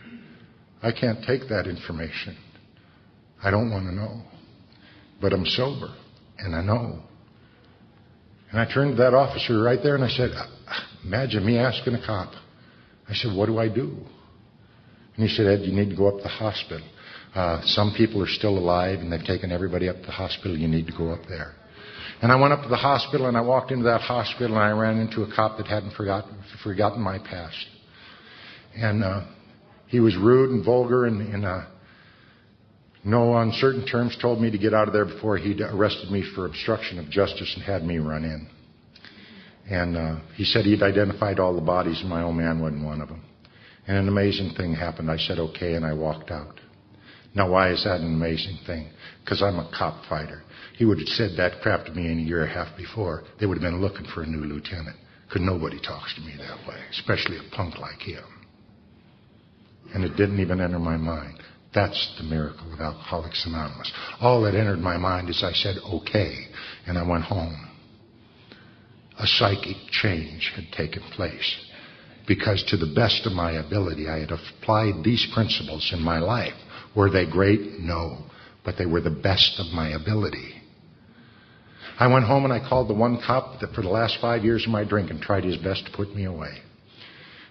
S1: I can't take that information. I don't want to know. But I'm sober. And I know. And I turned to that officer right there and I said, imagine me asking a cop. I said, what do I do? And he said, Ed, you need to go up to the hospital. Some people are still alive and they've taken everybody up to the hospital. You need to go up there. And I went up to the hospital and I walked into that hospital and I ran into a cop that hadn't forgotten my past. And he was rude and vulgar and no uncertain terms told me to get out of there before he'd arrested me for obstruction of justice and had me run in. And he said he'd identified all the bodies and my old man wasn't one of them. And an amazing thing happened. I said, okay, and I walked out. Now, why is that an amazing thing? Because I'm a cop fighter. He would have said that crap to me in a year and a half before. They would have been looking for a new lieutenant. Because nobody talks to me that way, especially a punk like him. And it didn't even enter my mind. That's the miracle of Alcoholics Anonymous. All that entered my mind is I said, okay, and I went home. A psychic change had taken place because to the best of my ability, I had applied these principles in my life. Were they great? No, but they were the best of my ability. I went home and I called the one cop that for the last 5 years of my drinking tried his best to put me away.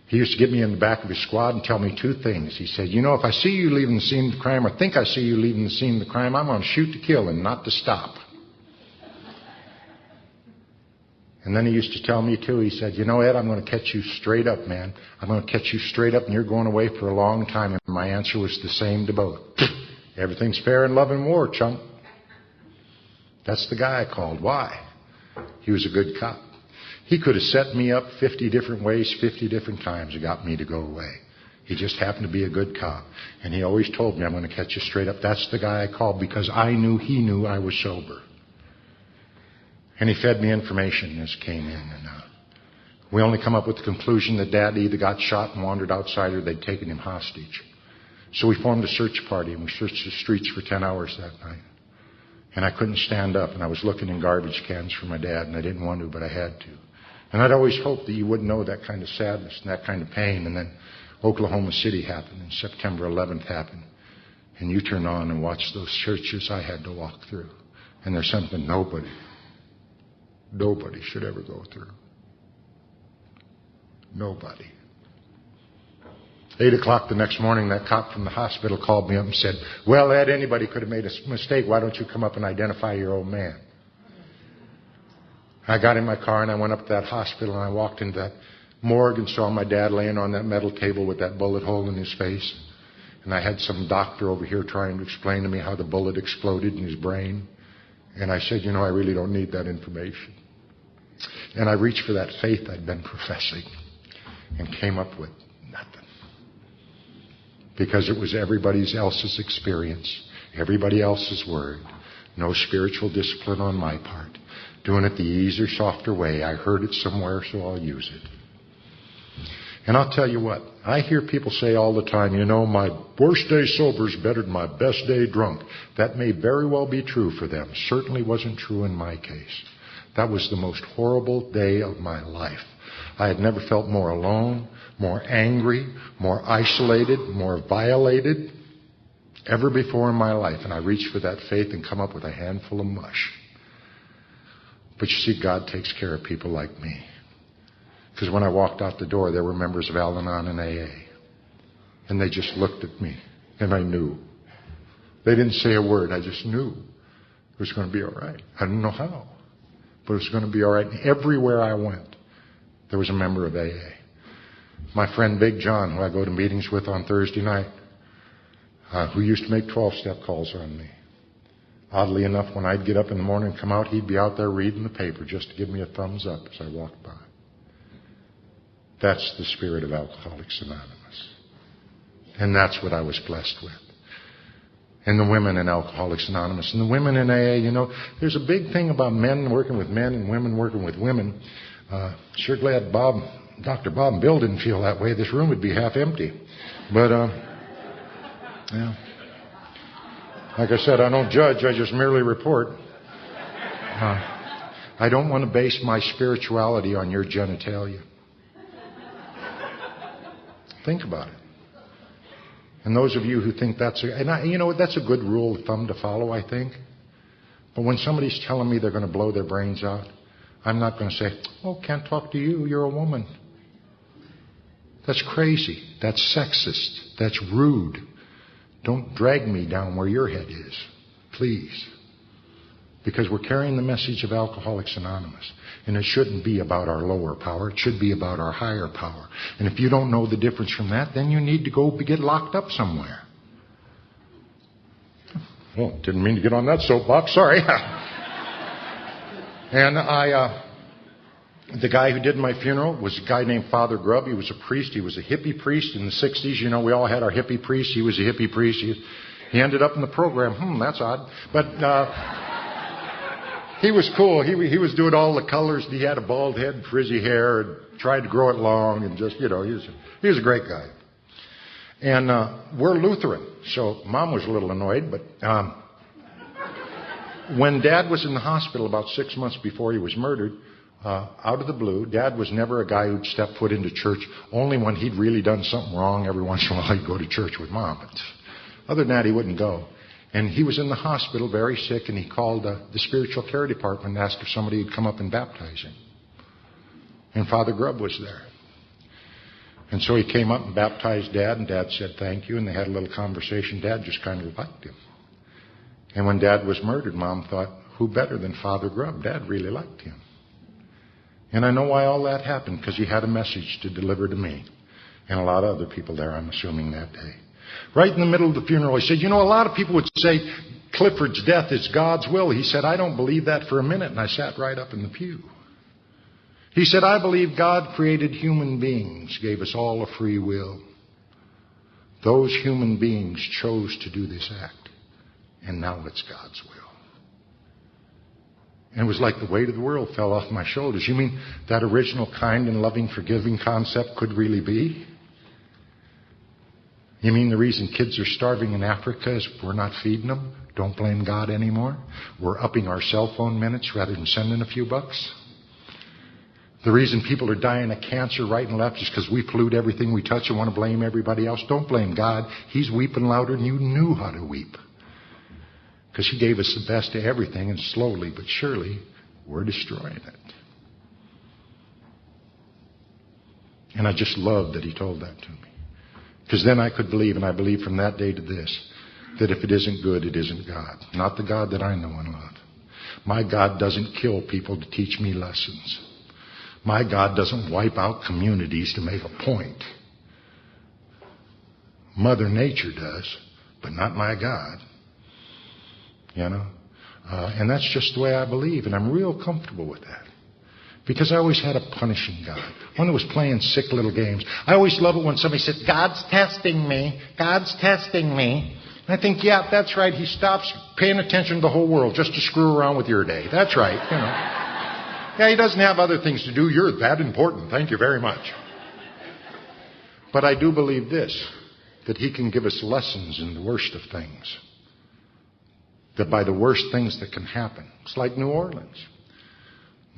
S1: He used to get me in the back of his squad and tell me two things. He said, if I see you leaving the scene of the crime or think I see you leaving the scene of the crime, I'm going to shoot to kill and not to stop. And then he used to tell me, too, he said, Ed, I'm going to catch you straight up, man. I'm going to catch you straight up and you're going away for a long time. And my answer was the same to both. Everything's fair in love and war, chump. That's the guy I called. Why? He was a good cop. He could have set me up 50 different ways, 50 different times and got me to go away. He just happened to be a good cop. And he always told me, I'm going to catch you straight up. That's the guy I called because I knew he knew I was sober. And he fed me information as came in. And we only come up with the conclusion that Dad either got shot and wandered outside or they'd taken him hostage. So we formed a search party and we searched the streets for 10 hours that night. And I couldn't stand up and I was looking in garbage cans for my dad and I didn't want to, but I had to. And I'd always hoped that you wouldn't know that kind of sadness and that kind of pain. And then Oklahoma City happened and September 11th happened. And you turned on and watched those churches I had to walk through. And there's something nobody should ever go through. Nobody. 8 o'clock the next morning, that cop from the hospital called me up and said, well, Ed, anybody could have made a mistake. Why don't you come up and identify your old man? I got in my car and I went up to that hospital and I walked into that morgue and saw my dad laying on that metal table with that bullet hole in his face. And I had some doctor over here trying to explain to me how the bullet exploded in his brain. And I said, I really don't need that information. And I reached for that faith I'd been professing and came up with nothing. Because it was everybody else's experience, everybody else's word, no spiritual discipline on my part. Doing it the easier, softer way. I heard it somewhere, so I'll use it. And I'll tell you what, I hear people say all the time, my worst day sober is better than my best day drunk. That may very well be true for them. Certainly wasn't true in my case. That was the most horrible day of my life. I had never felt more alone, more angry, more isolated, more violated ever before in my life. And I reached for that faith and come up with a handful of mush. But you see, God takes care of people like me. Because when I walked out the door, there were members of Al-Anon and AA. And they just looked at me. And I knew. They didn't say a word. I just knew it was going to be all right. I didn't know how. But it was going to be all right. And everywhere I went, there was a member of AA. My friend Big John, who I go to meetings with on Thursday night, who used to make 12-step calls on me. Oddly enough, when I'd get up in the morning and come out, he'd be out there reading the paper just to give me a thumbs up as I walked by. That's the spirit of Alcoholics Anonymous. And that's what I was blessed with. And the women in Alcoholics Anonymous. And the women in AA, there's a big thing about men working with men and women working with women. Sure glad Dr. Bob and Bill didn't feel that way. This room would be half empty. But, yeah. Like I said, I don't judge, I just merely report. I don't want to base my spirituality on your genitalia. Think about it. And those of you who think that's that's a good rule of thumb to follow, I think. But when somebody's telling me they're going to blow their brains out, I'm not going to say, can't talk to you, you're a woman. That's crazy. That's sexist. That's rude. Don't drag me down where your head is, please. Because we're carrying the message of Alcoholics Anonymous. And it shouldn't be about our lower power. It should be about our higher power. And if you don't know the difference from that, then you need to go get locked up somewhere. Well, didn't mean to get on that soapbox. Sorry. And the guy who did my funeral was a guy named Father Grubb. He was a priest. He was a hippie priest in the 60s. We all had our hippie priest. He was a hippie priest. He ended up in the program. That's odd. But he was cool. He was doing all the colors. He had a bald head and frizzy hair and tried to grow it long and just, he was a great guy. And we're Lutheran. So Mom was a little annoyed. But when Dad was in the hospital about 6 months before he was murdered, out of the blue, Dad was never a guy who'd step foot into church. Only when he'd really done something wrong, every once in a while he'd go to church with Mom. But other than that, he wouldn't go. And he was in the hospital very sick, and he called the spiritual care department and asked if somebody would come up and baptize him. And Father Grubb was there. And so he came up and baptized Dad, and Dad said thank you, and they had a little conversation. Dad just kind of liked him. And when Dad was murdered, Mom thought, who better than Father Grubb? Dad really liked him. And I know why all that happened, because he had a message to deliver to me and a lot of other people there, I'm assuming, that day. Right in the middle of the funeral, he said, you know, a lot of people would say Clifford's death is God's will. He said, I don't believe that for a minute. And I sat right up in the pew. He said, I believe God created human beings, gave us all a free will. Those human beings chose to do this act. And now it's God's will. And it was like the weight of the world fell off my shoulders. You mean that original kind and loving, forgiving concept could really be? You mean the reason kids are starving in Africa is we're not feeding them? Don't blame God anymore? We're upping our cell phone minutes rather than sending a few bucks? The reason people are dying of cancer right and left is because we pollute everything we touch and want to blame everybody else? Don't blame God. He's weeping louder than you knew how to weep. Because He gave us the best of everything, and slowly but surely, we're destroying it. And I just love that He told that to me. Because then I could believe, and I believe from that day to this, that if it isn't good, it isn't God. Not the God that I know and love. My God doesn't kill people to teach me lessons. My God doesn't wipe out communities to make a point. Mother Nature does, but not my God. You know? And that's just the way I believe, and I'm real comfortable with that. Because I always had a punishing God. One that was playing sick little games. I always love it when somebody says, God's testing me. God's testing me. And I think, yeah, that's right. He stops paying attention to the whole world just to screw around with your day. That's right, you know. Yeah, He doesn't have other things to do. You're that important. Thank you very much. But I do believe this, that He can give us lessons in the worst of things. That by the worst things that can happen, it's like New Orleans.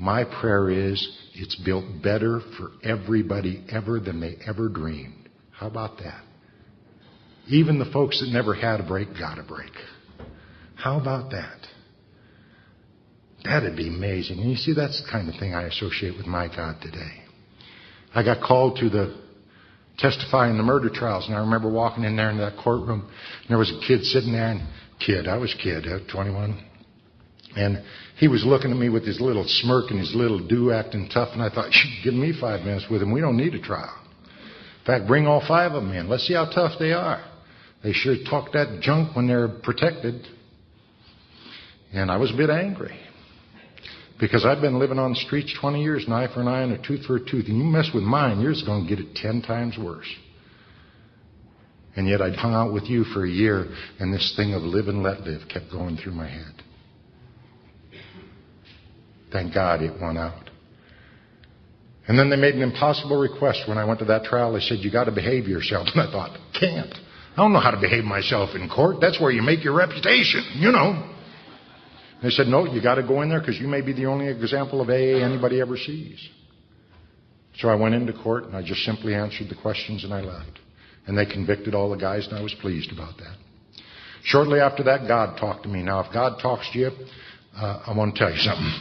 S1: My prayer is it's built better for everybody ever than they ever dreamed. How about that? Even the folks that never had a break got a break. How about that? That'd be amazing. And you see, that's the kind of thing I associate with my God today. I got called to testify in the murder trials, and I remember walking in there in that courtroom, and there was a kid sitting there, and I was 21. And he was looking at me with his little smirk and his little do acting tough. And I thought, give me 5 minutes with him. We don't need a trial. In fact, bring all 5 of them in. Let's see how tough they are. They sure talk that junk when they're protected. And I was a bit angry. Because I've been living on the streets 20 years, an eye for an eye and a tooth for a tooth. And you mess with mine, you're just going to get it 10 times worse. And yet I'd hung out with you for a year, and this thing of live and let live kept going through my head. Thank God it won out. And then they made an impossible request when I went to that trial. They said, you got to behave yourself. And I thought, can't. I don't know how to behave myself in court. That's where you make your reputation, you know. They said, no, you got to go in there because you may be the only example of AA anybody ever sees. So I went into court, and I just simply answered the questions, and I left. And they convicted all the guys, and I was pleased about that. Shortly after that, God talked to me. Now, if God talks to you, I want to tell you something.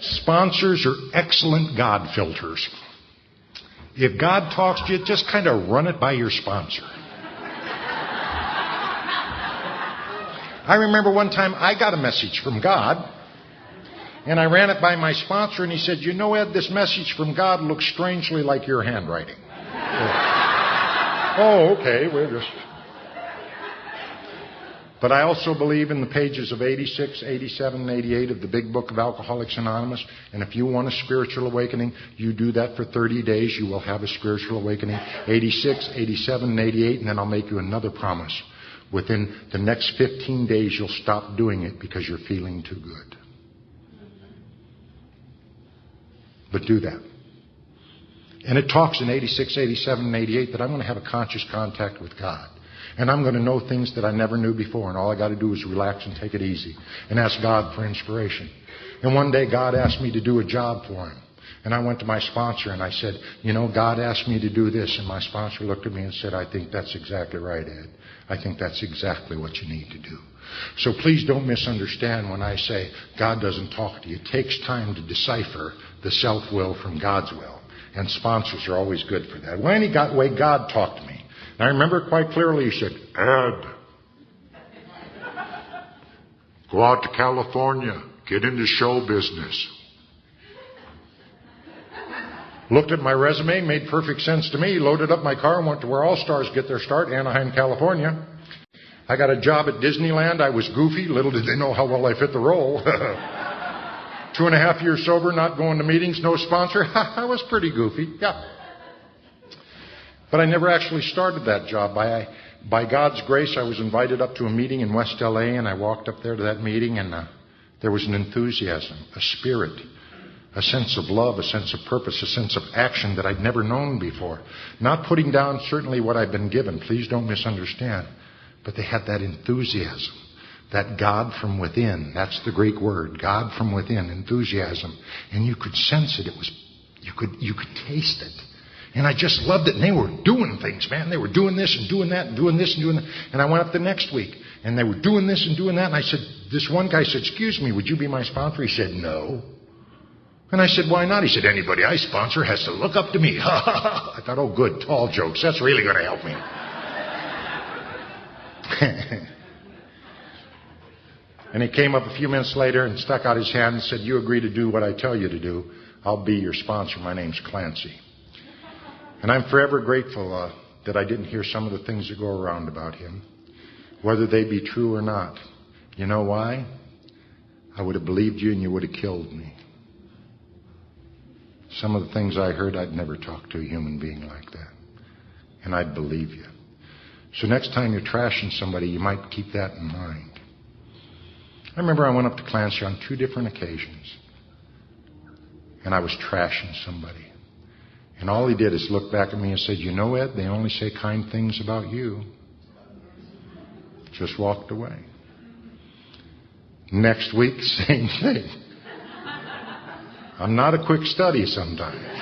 S1: Sponsors are excellent God filters. If God talks to you, just kind of run it by your sponsor. I remember one time I got a message from God, and I ran it by my sponsor, and he said, you know, Ed, this message from God looks strangely like your handwriting. Oh, okay, we're just... But I also believe in the pages of 86, 87, and 88 of the big book of Alcoholics Anonymous. And if you want a spiritual awakening, you do that for 30 days. You will have a spiritual awakening. 86, 87, and 88. And then I'll make you another promise. Within the next 15 days, you'll stop doing it because you're feeling too good. But do that. And it talks in 86, 87, and 88 that I'm going to have a conscious contact with God. And I'm going to know things that I never knew before. And all I got to do is relax and take it easy and ask God for inspiration. And one day God asked me to do a job for Him. And I went to my sponsor and I said, you know, God asked me to do this. And my sponsor looked at me and said, I think that's exactly right, Ed. I think that's exactly what you need to do. So please don't misunderstand when I say God doesn't talk to you. It takes time to decipher the self-will from God's will. And sponsors are always good for that. Well, any way God talked to me. And I remember quite clearly, he said, Ed, go out to California. Get into show business. Looked at my resume, made perfect sense to me, loaded up my car and went to where all stars get their start, Anaheim, California. I got a job at Disneyland. I was goofy. Little did they know how well I fit the role. 2.5 years sober, not going to meetings, no sponsor. I was pretty goofy, yeah. But I never actually started that job. By God's grace, I was invited up to a meeting in West LA, and I walked up there to that meeting, and there was an enthusiasm, a spirit, a sense of love, a sense of purpose, a sense of action that I'd never known before. Not putting down certainly what I'd been given. Please don't misunderstand. But they had that enthusiasm, that God from within. That's the Greek word, God from within, enthusiasm. And you could sense it. You could taste it. And I just loved it. And they were doing things, man. They were doing this and doing that and doing this and doing that. And I went up the next week, and they were doing this and doing that. And I said, this one guy said, excuse me, would you be my sponsor? He said, no. And I said, why not? He said, anybody I sponsor has to look up to me. I thought, oh, good, tall jokes. That's really going to help me. And he came up a few minutes later and stuck out his hand and said, you agree to do what I tell you to do. I'll be your sponsor. My name's Clancy. And I'm forever grateful that I didn't hear some of the things that go around about him, whether they be true or not. You know why? I would have believed you and you would have killed me. Some of the things I heard, I'd never talk to a human being like that. And I'd believe you. So next time you're trashing somebody, you might keep that in mind. I remember I went up to Clancy on 2 different occasions. And I was trashing somebody. And all he did is look back at me and said, you know, Ed, they only say kind things about you. Just walked away. Next week, same thing. I'm not a quick study sometimes.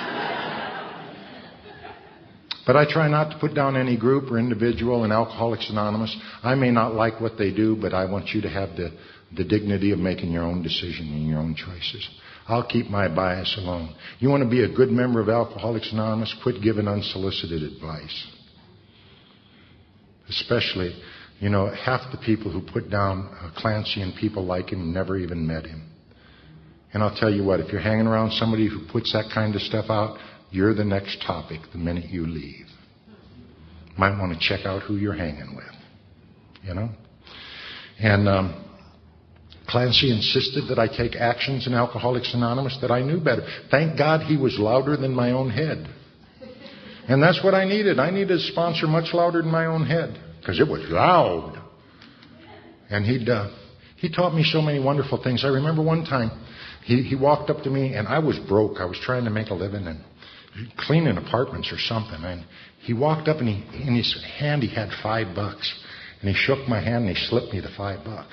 S1: But I try not to put down any group or individual in Alcoholics Anonymous. I may not like what they do, but I want you to have the dignity of making your own decision and your own choices. I'll keep my bias alone. You want to be a good member of Alcoholics Anonymous? Quit giving unsolicited advice. Especially, half the people who put down Clancy and people like him never even met him. And I'll tell you what, if you're hanging around somebody who puts that kind of stuff out, you're the next topic the minute you leave. Might want to check out who you're hanging with, And Clancy insisted that I take actions in Alcoholics Anonymous that I knew better. Thank God he was louder than my own head. And that's what I needed. I needed a sponsor much louder than my own head, because it was loud. And he taught me so many wonderful things. I remember one time he walked up to me, and I was broke. I was trying to make a living and cleaning apartments or something. And he walked up, and in his hand he had $5. And he shook my hand and he slipped me the $5.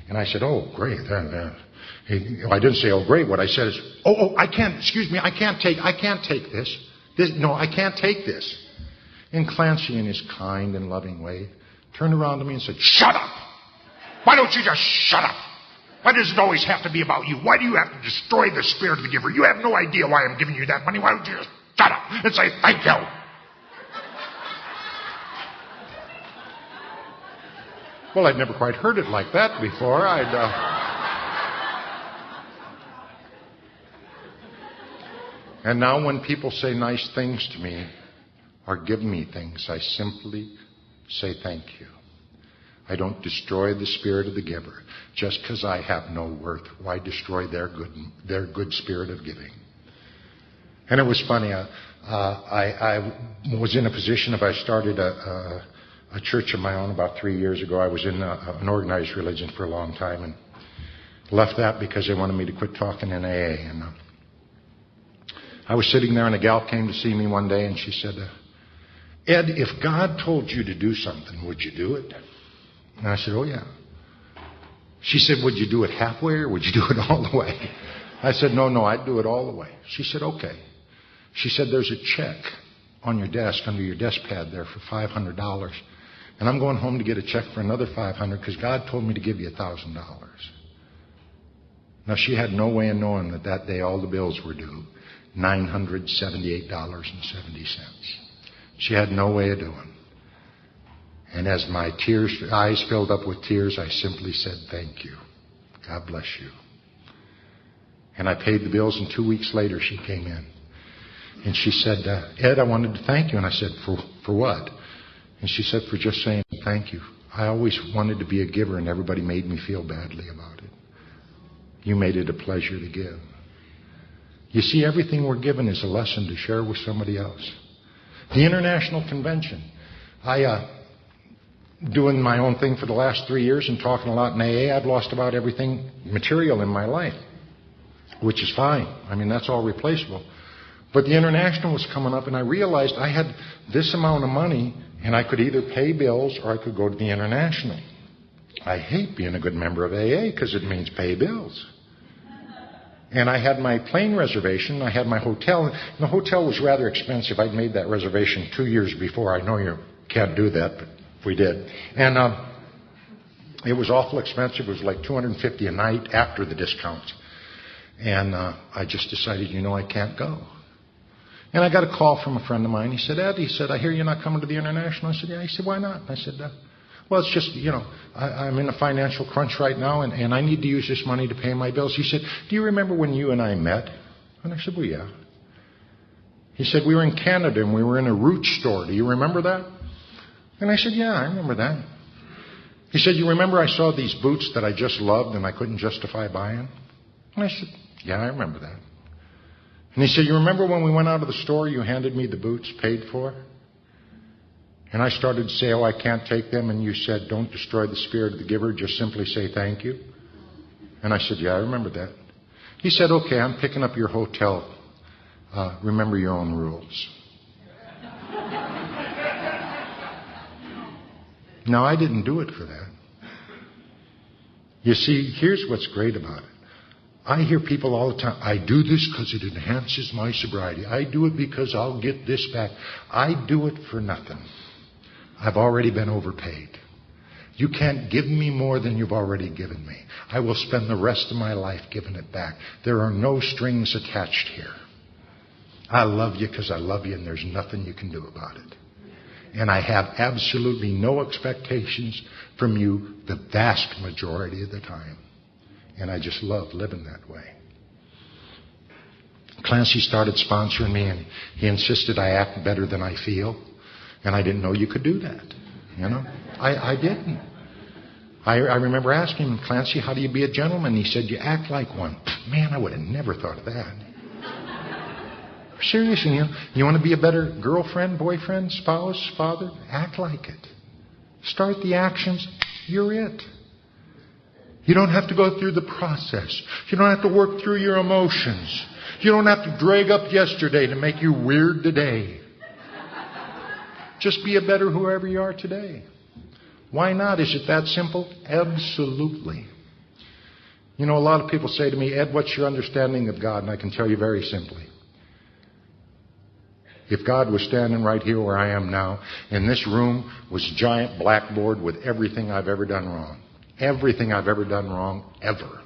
S1: And I said, oh, great. I didn't say, oh, great. What I said is, I can't take this. No, I can't take this. And Clancy, in his kind and loving way, turned around to me and said, shut up. Why don't you just shut up? Why does it always have to be about you? Why do you have to destroy the spirit of the giver? You have no idea why I'm giving you that money. Why don't you just shut up and say thank you? Well, I'd never quite heard it like that before. And now when people say nice things to me or give me things, I simply say thank you. I don't destroy the spirit of the giver. Just because I have no worth, why destroy their good spirit of giving? And it was funny. I was in a position if I started a church of my own about 3 years ago. I was in an organized religion for a long time and left that because they wanted me to quit talking in AA. And I was sitting there and a gal came to see me one day and she said, Ed, if God told you to do something, would you do it? And I said, oh yeah. She said, would you do it halfway or would you do it all the way? I said, no, I'd do it all the way. She said, okay. She said, there's a check on your desk, under your desk pad there for $500. And I'm going home to get a check for another $500 because God told me to give you $1,000. Now, she had no way of knowing that day all the bills were due $978.70. She had no way of doing. And as my eyes filled up with tears, I simply said, thank you. God bless you. And I paid the bills, and 2 weeks later she came in. And she said, Ed, I wanted to thank you. And I said, for what? And she said, for just saying thank you. I always wanted to be a giver, and everybody made me feel badly about it. You made it a pleasure to give. You see, everything we're given is a lesson to share with somebody else. The International Convention. Doing my own thing for the last 3 years and talking a lot in AA, I've lost about everything material in my life, which is fine. I mean, that's all replaceable. But the International was coming up, and I realized I had this amount of money, and I could either pay bills or I could go to the International. I hate being a good member of AA because it means pay bills. And I had my plane reservation, I had my hotel. And the hotel was rather expensive. I'd made that reservation 2 years before. I know you can't do that, but we did. And it was awful expensive. It was like $250 a night after the discount. And I just decided, I can't go. And I got a call from a friend of mine. He said, Ed, I hear you're not coming to the International. I said, yeah. He said, why not? I said, well, it's just, I'm in a financial crunch right now, and I need to use this money to pay my bills. He said, do you remember when you and I met? And I said, well, yeah. He said, we were in Canada, and we were in a root store. Do you remember that? And I said, yeah, I remember that. He said, you remember I saw these boots that I just loved and I couldn't justify buying? And I said, yeah, I remember that. And he said, you remember when we went out of the store, you handed me the boots paid for? And I started to say, oh, I can't take them. And you said, don't destroy the spirit of the giver, just simply say thank you. And I said, yeah, I remember that. He said, okay, I'm picking up your hotel. Remember your own rules. Now, I didn't do it for that. You see, here's what's great about it. I hear people all the time, I do this because it enhances my sobriety. I do it because I'll get this back. I do it for nothing. I've already been overpaid. You can't give me more than you've already given me. I will spend the rest of my life giving it back. There are no strings attached here. I love you because I love you, and there's nothing you can do about it. And I have absolutely no expectations from you the vast majority of the time. And I just love living that way. Clancy started sponsoring me, and he insisted I act better than I feel. And I didn't know you could do that. I didn't. I remember asking him, Clancy, how do you be a gentleman? He said, you act like one. Man, I would have never thought of that. Seriously, you want to be a better girlfriend, boyfriend, spouse, father? Act like it. Start the actions. You're it. You don't have to go through the process. You don't have to work through your emotions. You don't have to drag up yesterday to make you weird today. Just be a better whoever you are today. Why not? Is it that simple? Absolutely. A lot of people say to me, Ed, what's your understanding of God? And I can tell you very simply. If God was standing right here where I am now, and this room was a giant blackboard with everything I've ever done wrong. Everything I've ever done wrong, ever.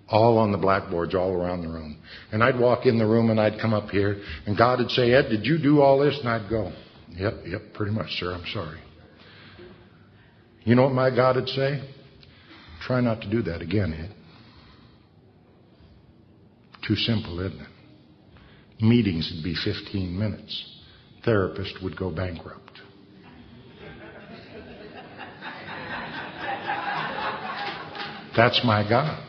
S1: All on the blackboards all around the room. And I'd walk in the room and I'd come up here, and God would say, Ed, did you do all this? And I'd go, yep, pretty much, sir, I'm sorry. You know what my God would say? Try not to do that again, Ed. Too simple, isn't it? Meetings would be 15 minutes. Therapist would go bankrupt. That's my God.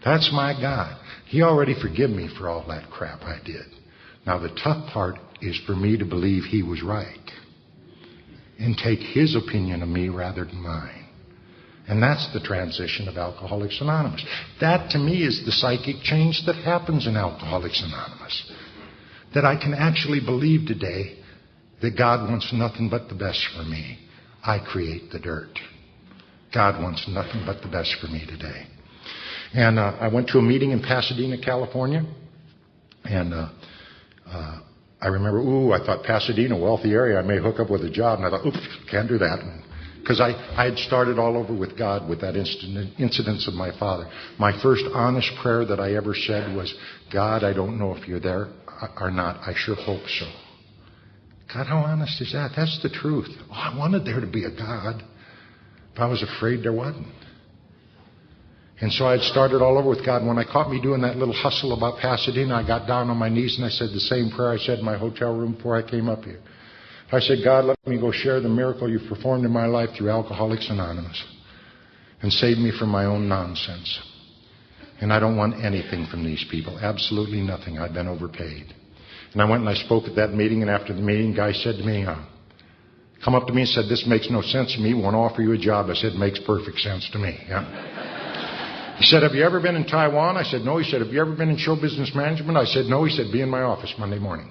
S1: That's my God. He already forgive me for all that crap I did. Now the tough part is for me to believe He was right and take His opinion of me rather than mine. And that's the transition of Alcoholics Anonymous. That to me is the psychic change that happens in Alcoholics Anonymous. That I can actually believe today that God wants nothing but the best for me. I create the dirt. God wants nothing but the best for me today. And I went to a meeting in Pasadena, California. And I remember, I thought Pasadena, wealthy area, I may hook up with a job. And I thought, oops, can't do that. because I had started all over with God with that incidents of my father. My first honest prayer that I ever said was, God, I don't know if you're there or not. I sure hope so. God, how honest is that? That's the truth. Oh, I wanted there to be a God, but I was afraid there wasn't. And so I had started all over with God. And when I caught me doing that little hustle about Pasadena, I got down on my knees and I said the same prayer I said in my hotel room before I came up here. I said, God, let me go share the miracle you've performed in my life through Alcoholics Anonymous and save me from my own nonsense. And I don't want anything from these people. Absolutely nothing. I've been overpaid. And I went and I spoke at that meeting, and after the meeting, the guy said to me, come up to me and said, this makes no sense to me. We want to offer you a job. I said, makes perfect sense to me. Yeah. He said, have you ever been in Taiwan? I said, no. He said, have you ever been in show business management? I said, no. He said, be in my office Monday morning.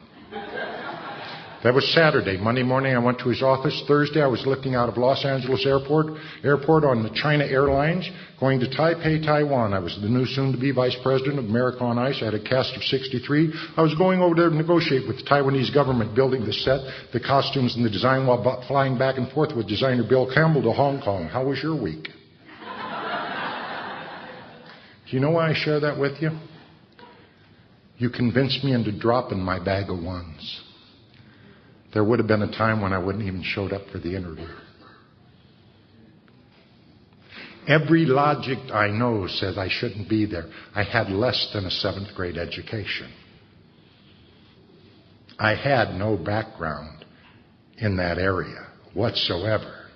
S1: That was Saturday. Monday morning, I went to his office. Thursday, I was lifting out of Los Angeles Airport on the China Airlines, going to Taipei, Taiwan. I was the new soon-to-be vice president of America on Ice. I had a cast of 63. I was going over there to negotiate with the Taiwanese government, building the set, the costumes, and the design while flying back and forth with designer Bill Campbell to Hong Kong. How was your week? Do you know why I share that with you? You convinced me into dropping my bag of ones. There would have been a time when I wouldn't even showed up for the interview. Every logic I know says I shouldn't be there. I had less than a 7th grade education. I had no background in that area whatsoever.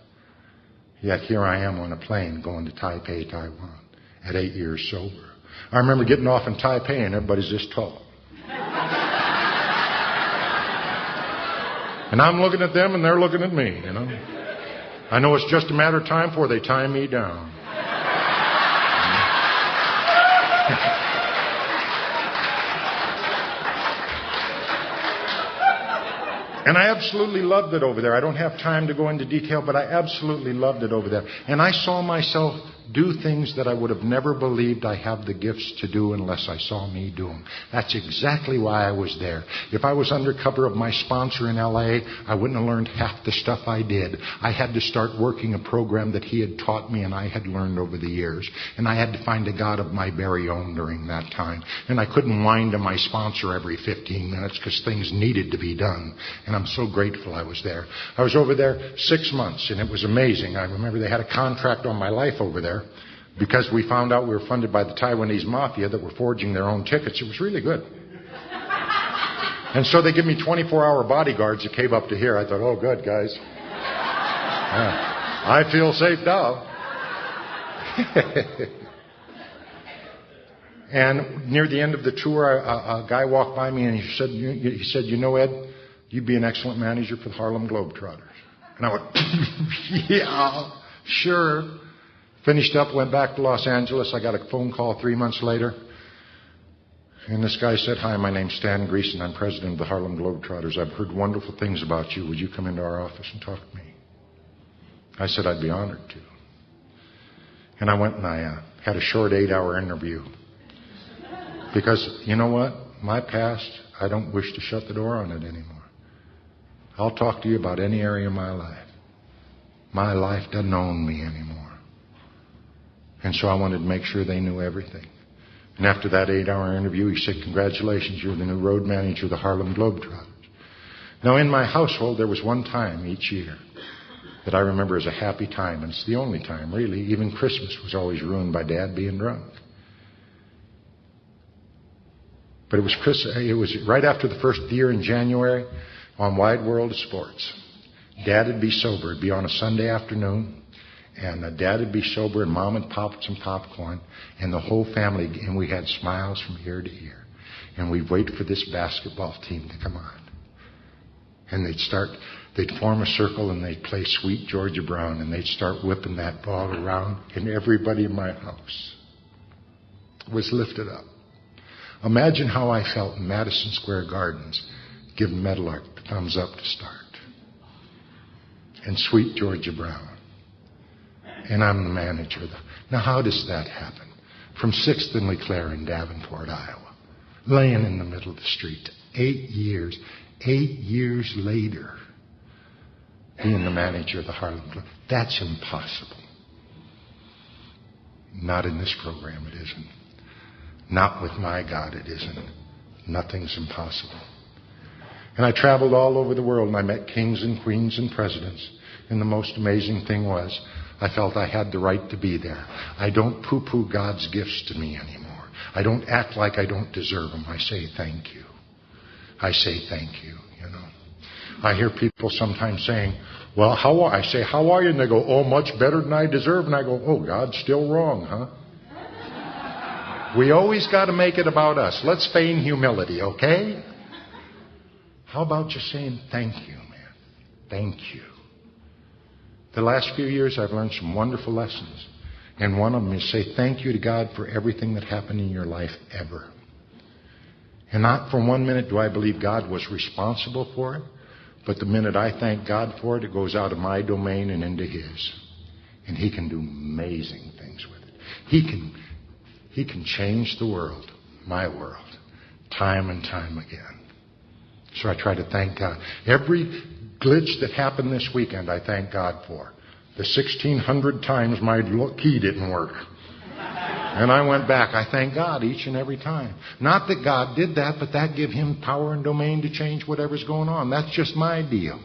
S1: Yet here I am on a plane going to Taipei, Taiwan at 8 years sober. I remember getting off in Taipei and everybody's this tall. And I'm looking at them and they're looking at me, you know. I know it's just a matter of time before they tie me down. And I absolutely loved it over there. I don't have time to go into detail, but I absolutely loved it over there. And I saw myself do things that I would have never believed I have the gifts to do unless I saw me do them. That's exactly why I was there. If I was under cover of my sponsor in L.A., I wouldn't have learned half the stuff I did. I had to start working a program that he had taught me and I had learned over the years. And I had to find a God of my very own during that time. And I couldn't whine to my sponsor every 15 minutes because things needed to be done. And I'm so grateful I was there. I was over there 6 months and it was amazing. I remember they had a contract on my life over there. Because we found out we were funded by the Taiwanese mafia that were forging their own tickets. It was really good. And so they give me 24-hour bodyguards that came up to here. I thought, oh, good, guys. I feel safe now. And near the end of the tour, a guy walked by me and he said, you know, Ed, you'd be an excellent manager for the Harlem Globetrotters. And I went, yeah, sure. Finished up, went back to Los Angeles. I got a phone call 3 months later. And this guy said, hi, my name's Stan Greason. I'm president of the Harlem Globetrotters. I've heard wonderful things about you. Would you come into our office and talk to me? I said, I'd be honored to. And I went and I had a short 8-hour interview. Because, you know what? My past, I don't wish to shut the door on it anymore. I'll talk to you about any area of my life. My life doesn't own me anymore. And so I wanted to make sure they knew everything. And after that 8-hour interview, he said, congratulations, you're the new road manager of the Harlem Globetrotters. Now, in my household, there was one time each year that I remember as a happy time, and it's the only time, really. Even Christmas was always ruined by Dad being drunk. But it was right after the first year in January on Wide World of Sports. Dad would be sober. It'd be on a Sunday afternoon. And Dad would be sober, and Mom would pop some popcorn, and the whole family, and we had smiles from ear to ear. And we'd wait for this basketball team to come on. And they'd form a circle, and they'd play Sweet Georgia Brown, and they'd start whipping that ball around, and everybody in my house was lifted up. Imagine how I felt in Madison Square Gardens, giving Meadowlark the thumbs up to start. And Sweet Georgia Brown. And I'm the manager. Now, how does that happen? From 6th and LeClaire in Davenport, Iowa, laying in the middle of the street, 8 years. 8 years later, being the manager of the Harlem Globe. That's impossible. Not in this program, it isn't. Not with my God, it isn't. Nothing's impossible. And I traveled all over the world, and I met kings and queens and presidents. And the most amazing thing was, I felt I had the right to be there. I don't poo-poo God's gifts to me anymore. I don't act like I don't deserve them. I say thank you. I say thank you, you know. I hear people sometimes saying, well, I say, how are you? And they go, oh, much better than I deserve. And I go, oh, God's still wrong, huh? We always got to make it about us. Let's feign humility, okay? How about just saying thank you, man? Thank you. The last few years I've learned some wonderful lessons. And one of them is say thank you to God for everything that happened in your life ever. And not for 1 minute do I believe God was responsible for it. But the minute I thank God for it, it goes out of my domain and into His. And He can do amazing things with it. He can change the world, my world, time and time again. So I try to thank God. Every glitch that happened this weekend, I thank God for. The 1,600 times my key didn't work. And I went back. I thank God each and every time. Not that God did that, but that gave Him power and domain to change whatever's going on. That's just my deal.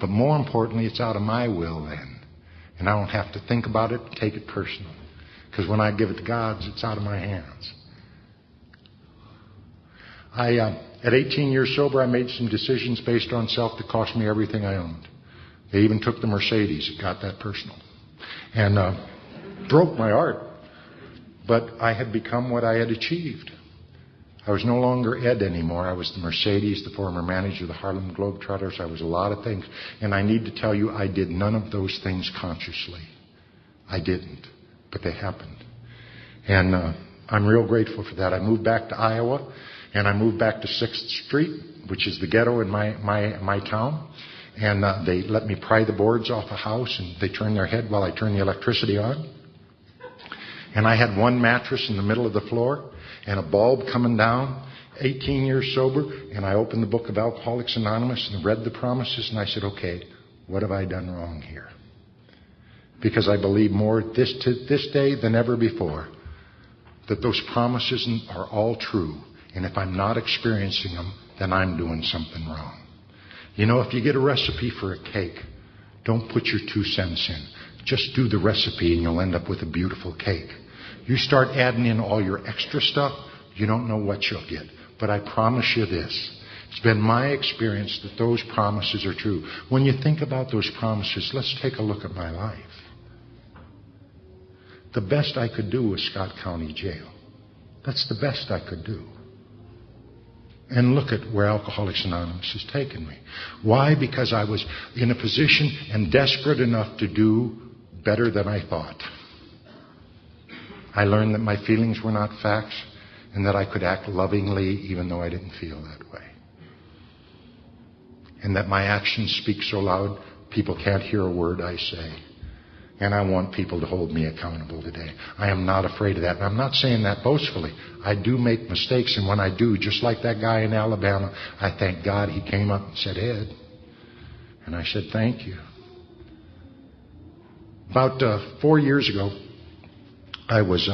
S1: But more importantly, it's out of my will then. And I don't have to think about it, take it personal. Because when I give it to God, it's out of my hands. At 18 years sober, I made some decisions based on self that cost me everything I owned. They even took the Mercedes. It got that personal. And broke my heart. But I had become what I had achieved. I was no longer Ed anymore. I was the Mercedes, the former manager of the Harlem Globetrotters. I was a lot of things. And I need to tell you, I did none of those things consciously. I didn't. But they happened. And I'm real grateful for that. I moved back to Iowa. And I moved back to 6th Street, which is the ghetto in my town. And they let me pry the boards off a house, and they turned their head while I turned the electricity on. And I had one mattress in the middle of the floor and a bulb coming down, 18 years sober. And I opened the book of Alcoholics Anonymous and read the promises, and I said, okay, what have I done wrong here? Because I believe more to this day than ever before that those promises are all true. And if I'm not experiencing them, then I'm doing something wrong. You know, if you get a recipe for a cake, don't put your 2 cents in. Just do the recipe and you'll end up with a beautiful cake. You start adding in all your extra stuff, you don't know what you'll get. But I promise you this. It's been my experience that those promises are true. When you think about those promises, let's take a look at my life. The best I could do was Scott County Jail. That's the best I could do. And look at where Alcoholics Anonymous has taken me. Why? Because I was in a position and desperate enough to do better than I thought. I learned that my feelings were not facts and that I could act lovingly even though I didn't feel that way. And that my actions speak so loud, people can't hear a word I say. And I want people to hold me accountable today. I am not afraid of that. And I'm not saying that boastfully. I do make mistakes, and when I do, just like that guy in Alabama, I thank God he came up and said, Ed. And I said, thank you. About 4 years ago, I was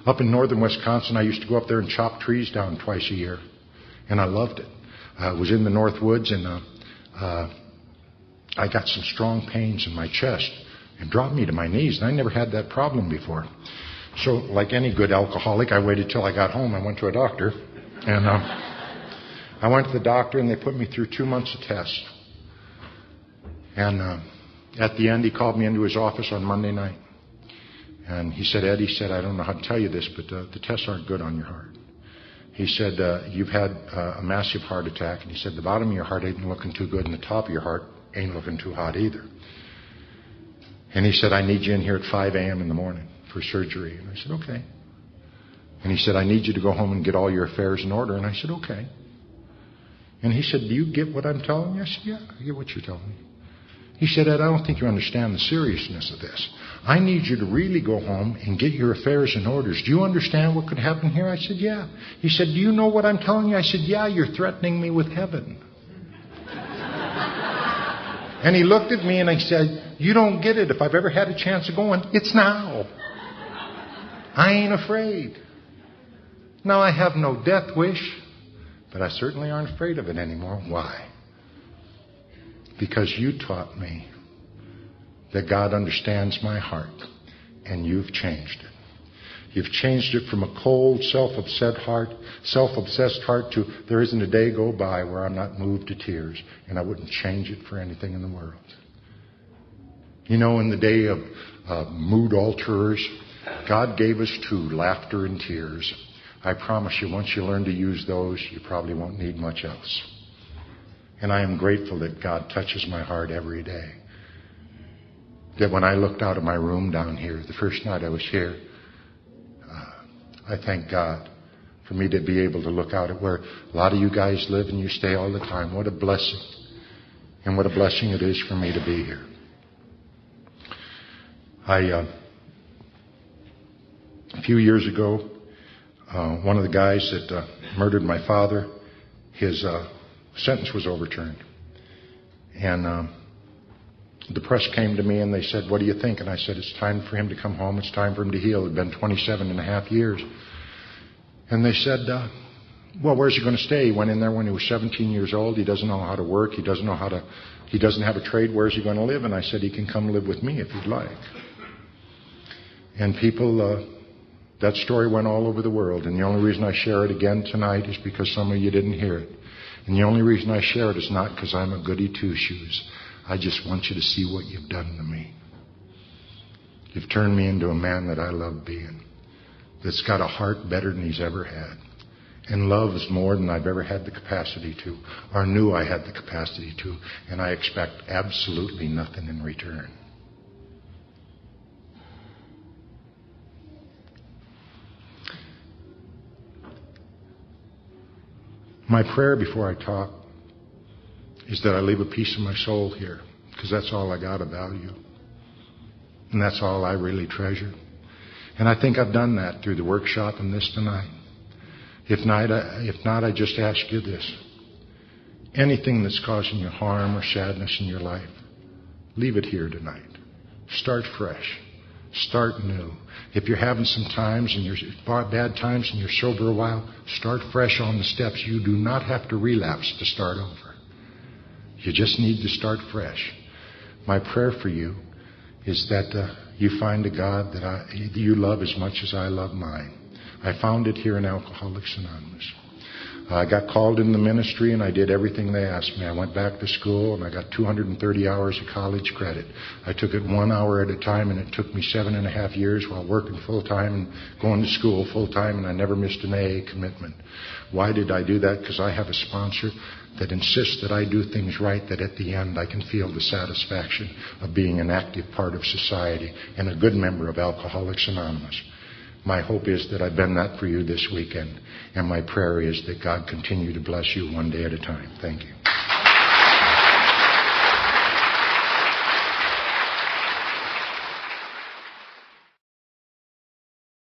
S1: up in northern Wisconsin. I used to go up there and chop trees down twice a year. And I loved it. I was in the North Woods, and I got some strong pains in my chest. It dropped me to my knees, and I never had that problem before. So, like any good alcoholic, I waited till I got home. I went to a doctor, and I went to the doctor, and they put me through 2 months of tests. And at the end, he called me into his office on Monday night. And he said, Ed, I don't know how to tell you this, but the tests aren't good on your heart. He said, you've had a massive heart attack. And he said, the bottom of your heart ain't looking too good, and the top of your heart ain't looking too hot either. And he said, I need you in here at 5 a.m. in the morning for surgery. And I said, okay. And he said, I need you to go home and get all your affairs in order. And I said, okay. And he said, do you get what I'm telling you? I said, yeah, I get what you're telling me. He said, Ed, I don't think you understand the seriousness of this. I need you to really go home and get your affairs in order. Do you understand what could happen here? I said, yeah. He said, do you know what I'm telling you? I said, yeah, you're threatening me with heaven. And he looked at me and he said, you don't get it. If I've ever had a chance of going, it's now. I ain't afraid. Now, I have no death wish, but I certainly aren't afraid of it anymore. Why? Because you taught me that God understands my heart, and you've changed it. You've changed it from a cold, self-obsessed heart to there isn't a day go by where I'm not moved to tears, and I wouldn't change it for anything in the world. You know, in the day of mood alterers, God gave us two, laughter and tears. I promise you, once you learn to use those, you probably won't need much else. And I am grateful that God touches my heart every day. That when I looked out of my room down here, the first night I was here, I thank God for me to be able to look out at where a lot of you guys live and you stay all the time. What a blessing. And what a blessing it is for me to be here. A few years ago, one of the guys that murdered my father, his sentence was overturned. And the press came to me and they said, what do you think? And I said, it's time for him to come home. It's time for him to heal. It had been 27 and a half years. And they said, well, where's he going to stay? He went in there when he was 17 years old. He doesn't know how to work. He doesn't have a trade. Where's he going to live? And I said, he can come live with me if he'd like. And people, that story went all over the world. And the only reason I share it again tonight is because some of you didn't hear it. And the only reason I share it is not because I'm a goody two-shoes. I just want you to see what you've done to me. You've turned me into a man that I love being, that's got a heart better than he's ever had, and loves more than I've ever had the capacity to, or knew I had the capacity to, and I expect absolutely nothing in return. My prayer before I talk is that I leave a piece of my soul here, because that's all I got of value. And that's all I really treasure. And I think I've done that through the workshop and this tonight. If not, I just ask you this. Anything that's causing you harm or sadness in your life, leave it here tonight. Start fresh. Start new. If you're having some times and bad times and you're sober a while, start fresh on the steps. You do not have to relapse to start over. You just need to start fresh. My prayer for you is that you find a God that you love as much as I love mine. I found it here in Alcoholics Anonymous. I got called in the ministry and I did everything they asked me. I went back to school and I got 230 hours of college credit. I took it 1 hour at a time and it took me 7.5 years while working full time and going to school full time, and I never missed an AA commitment. Why did I do that? Because I have a sponsor that insists that I do things right, that at the end I can feel the satisfaction of being an active part of society and a good member of Alcoholics Anonymous. My hope is that I've been that for you this weekend, and my prayer is that God continue to bless you one day at a time. Thank you.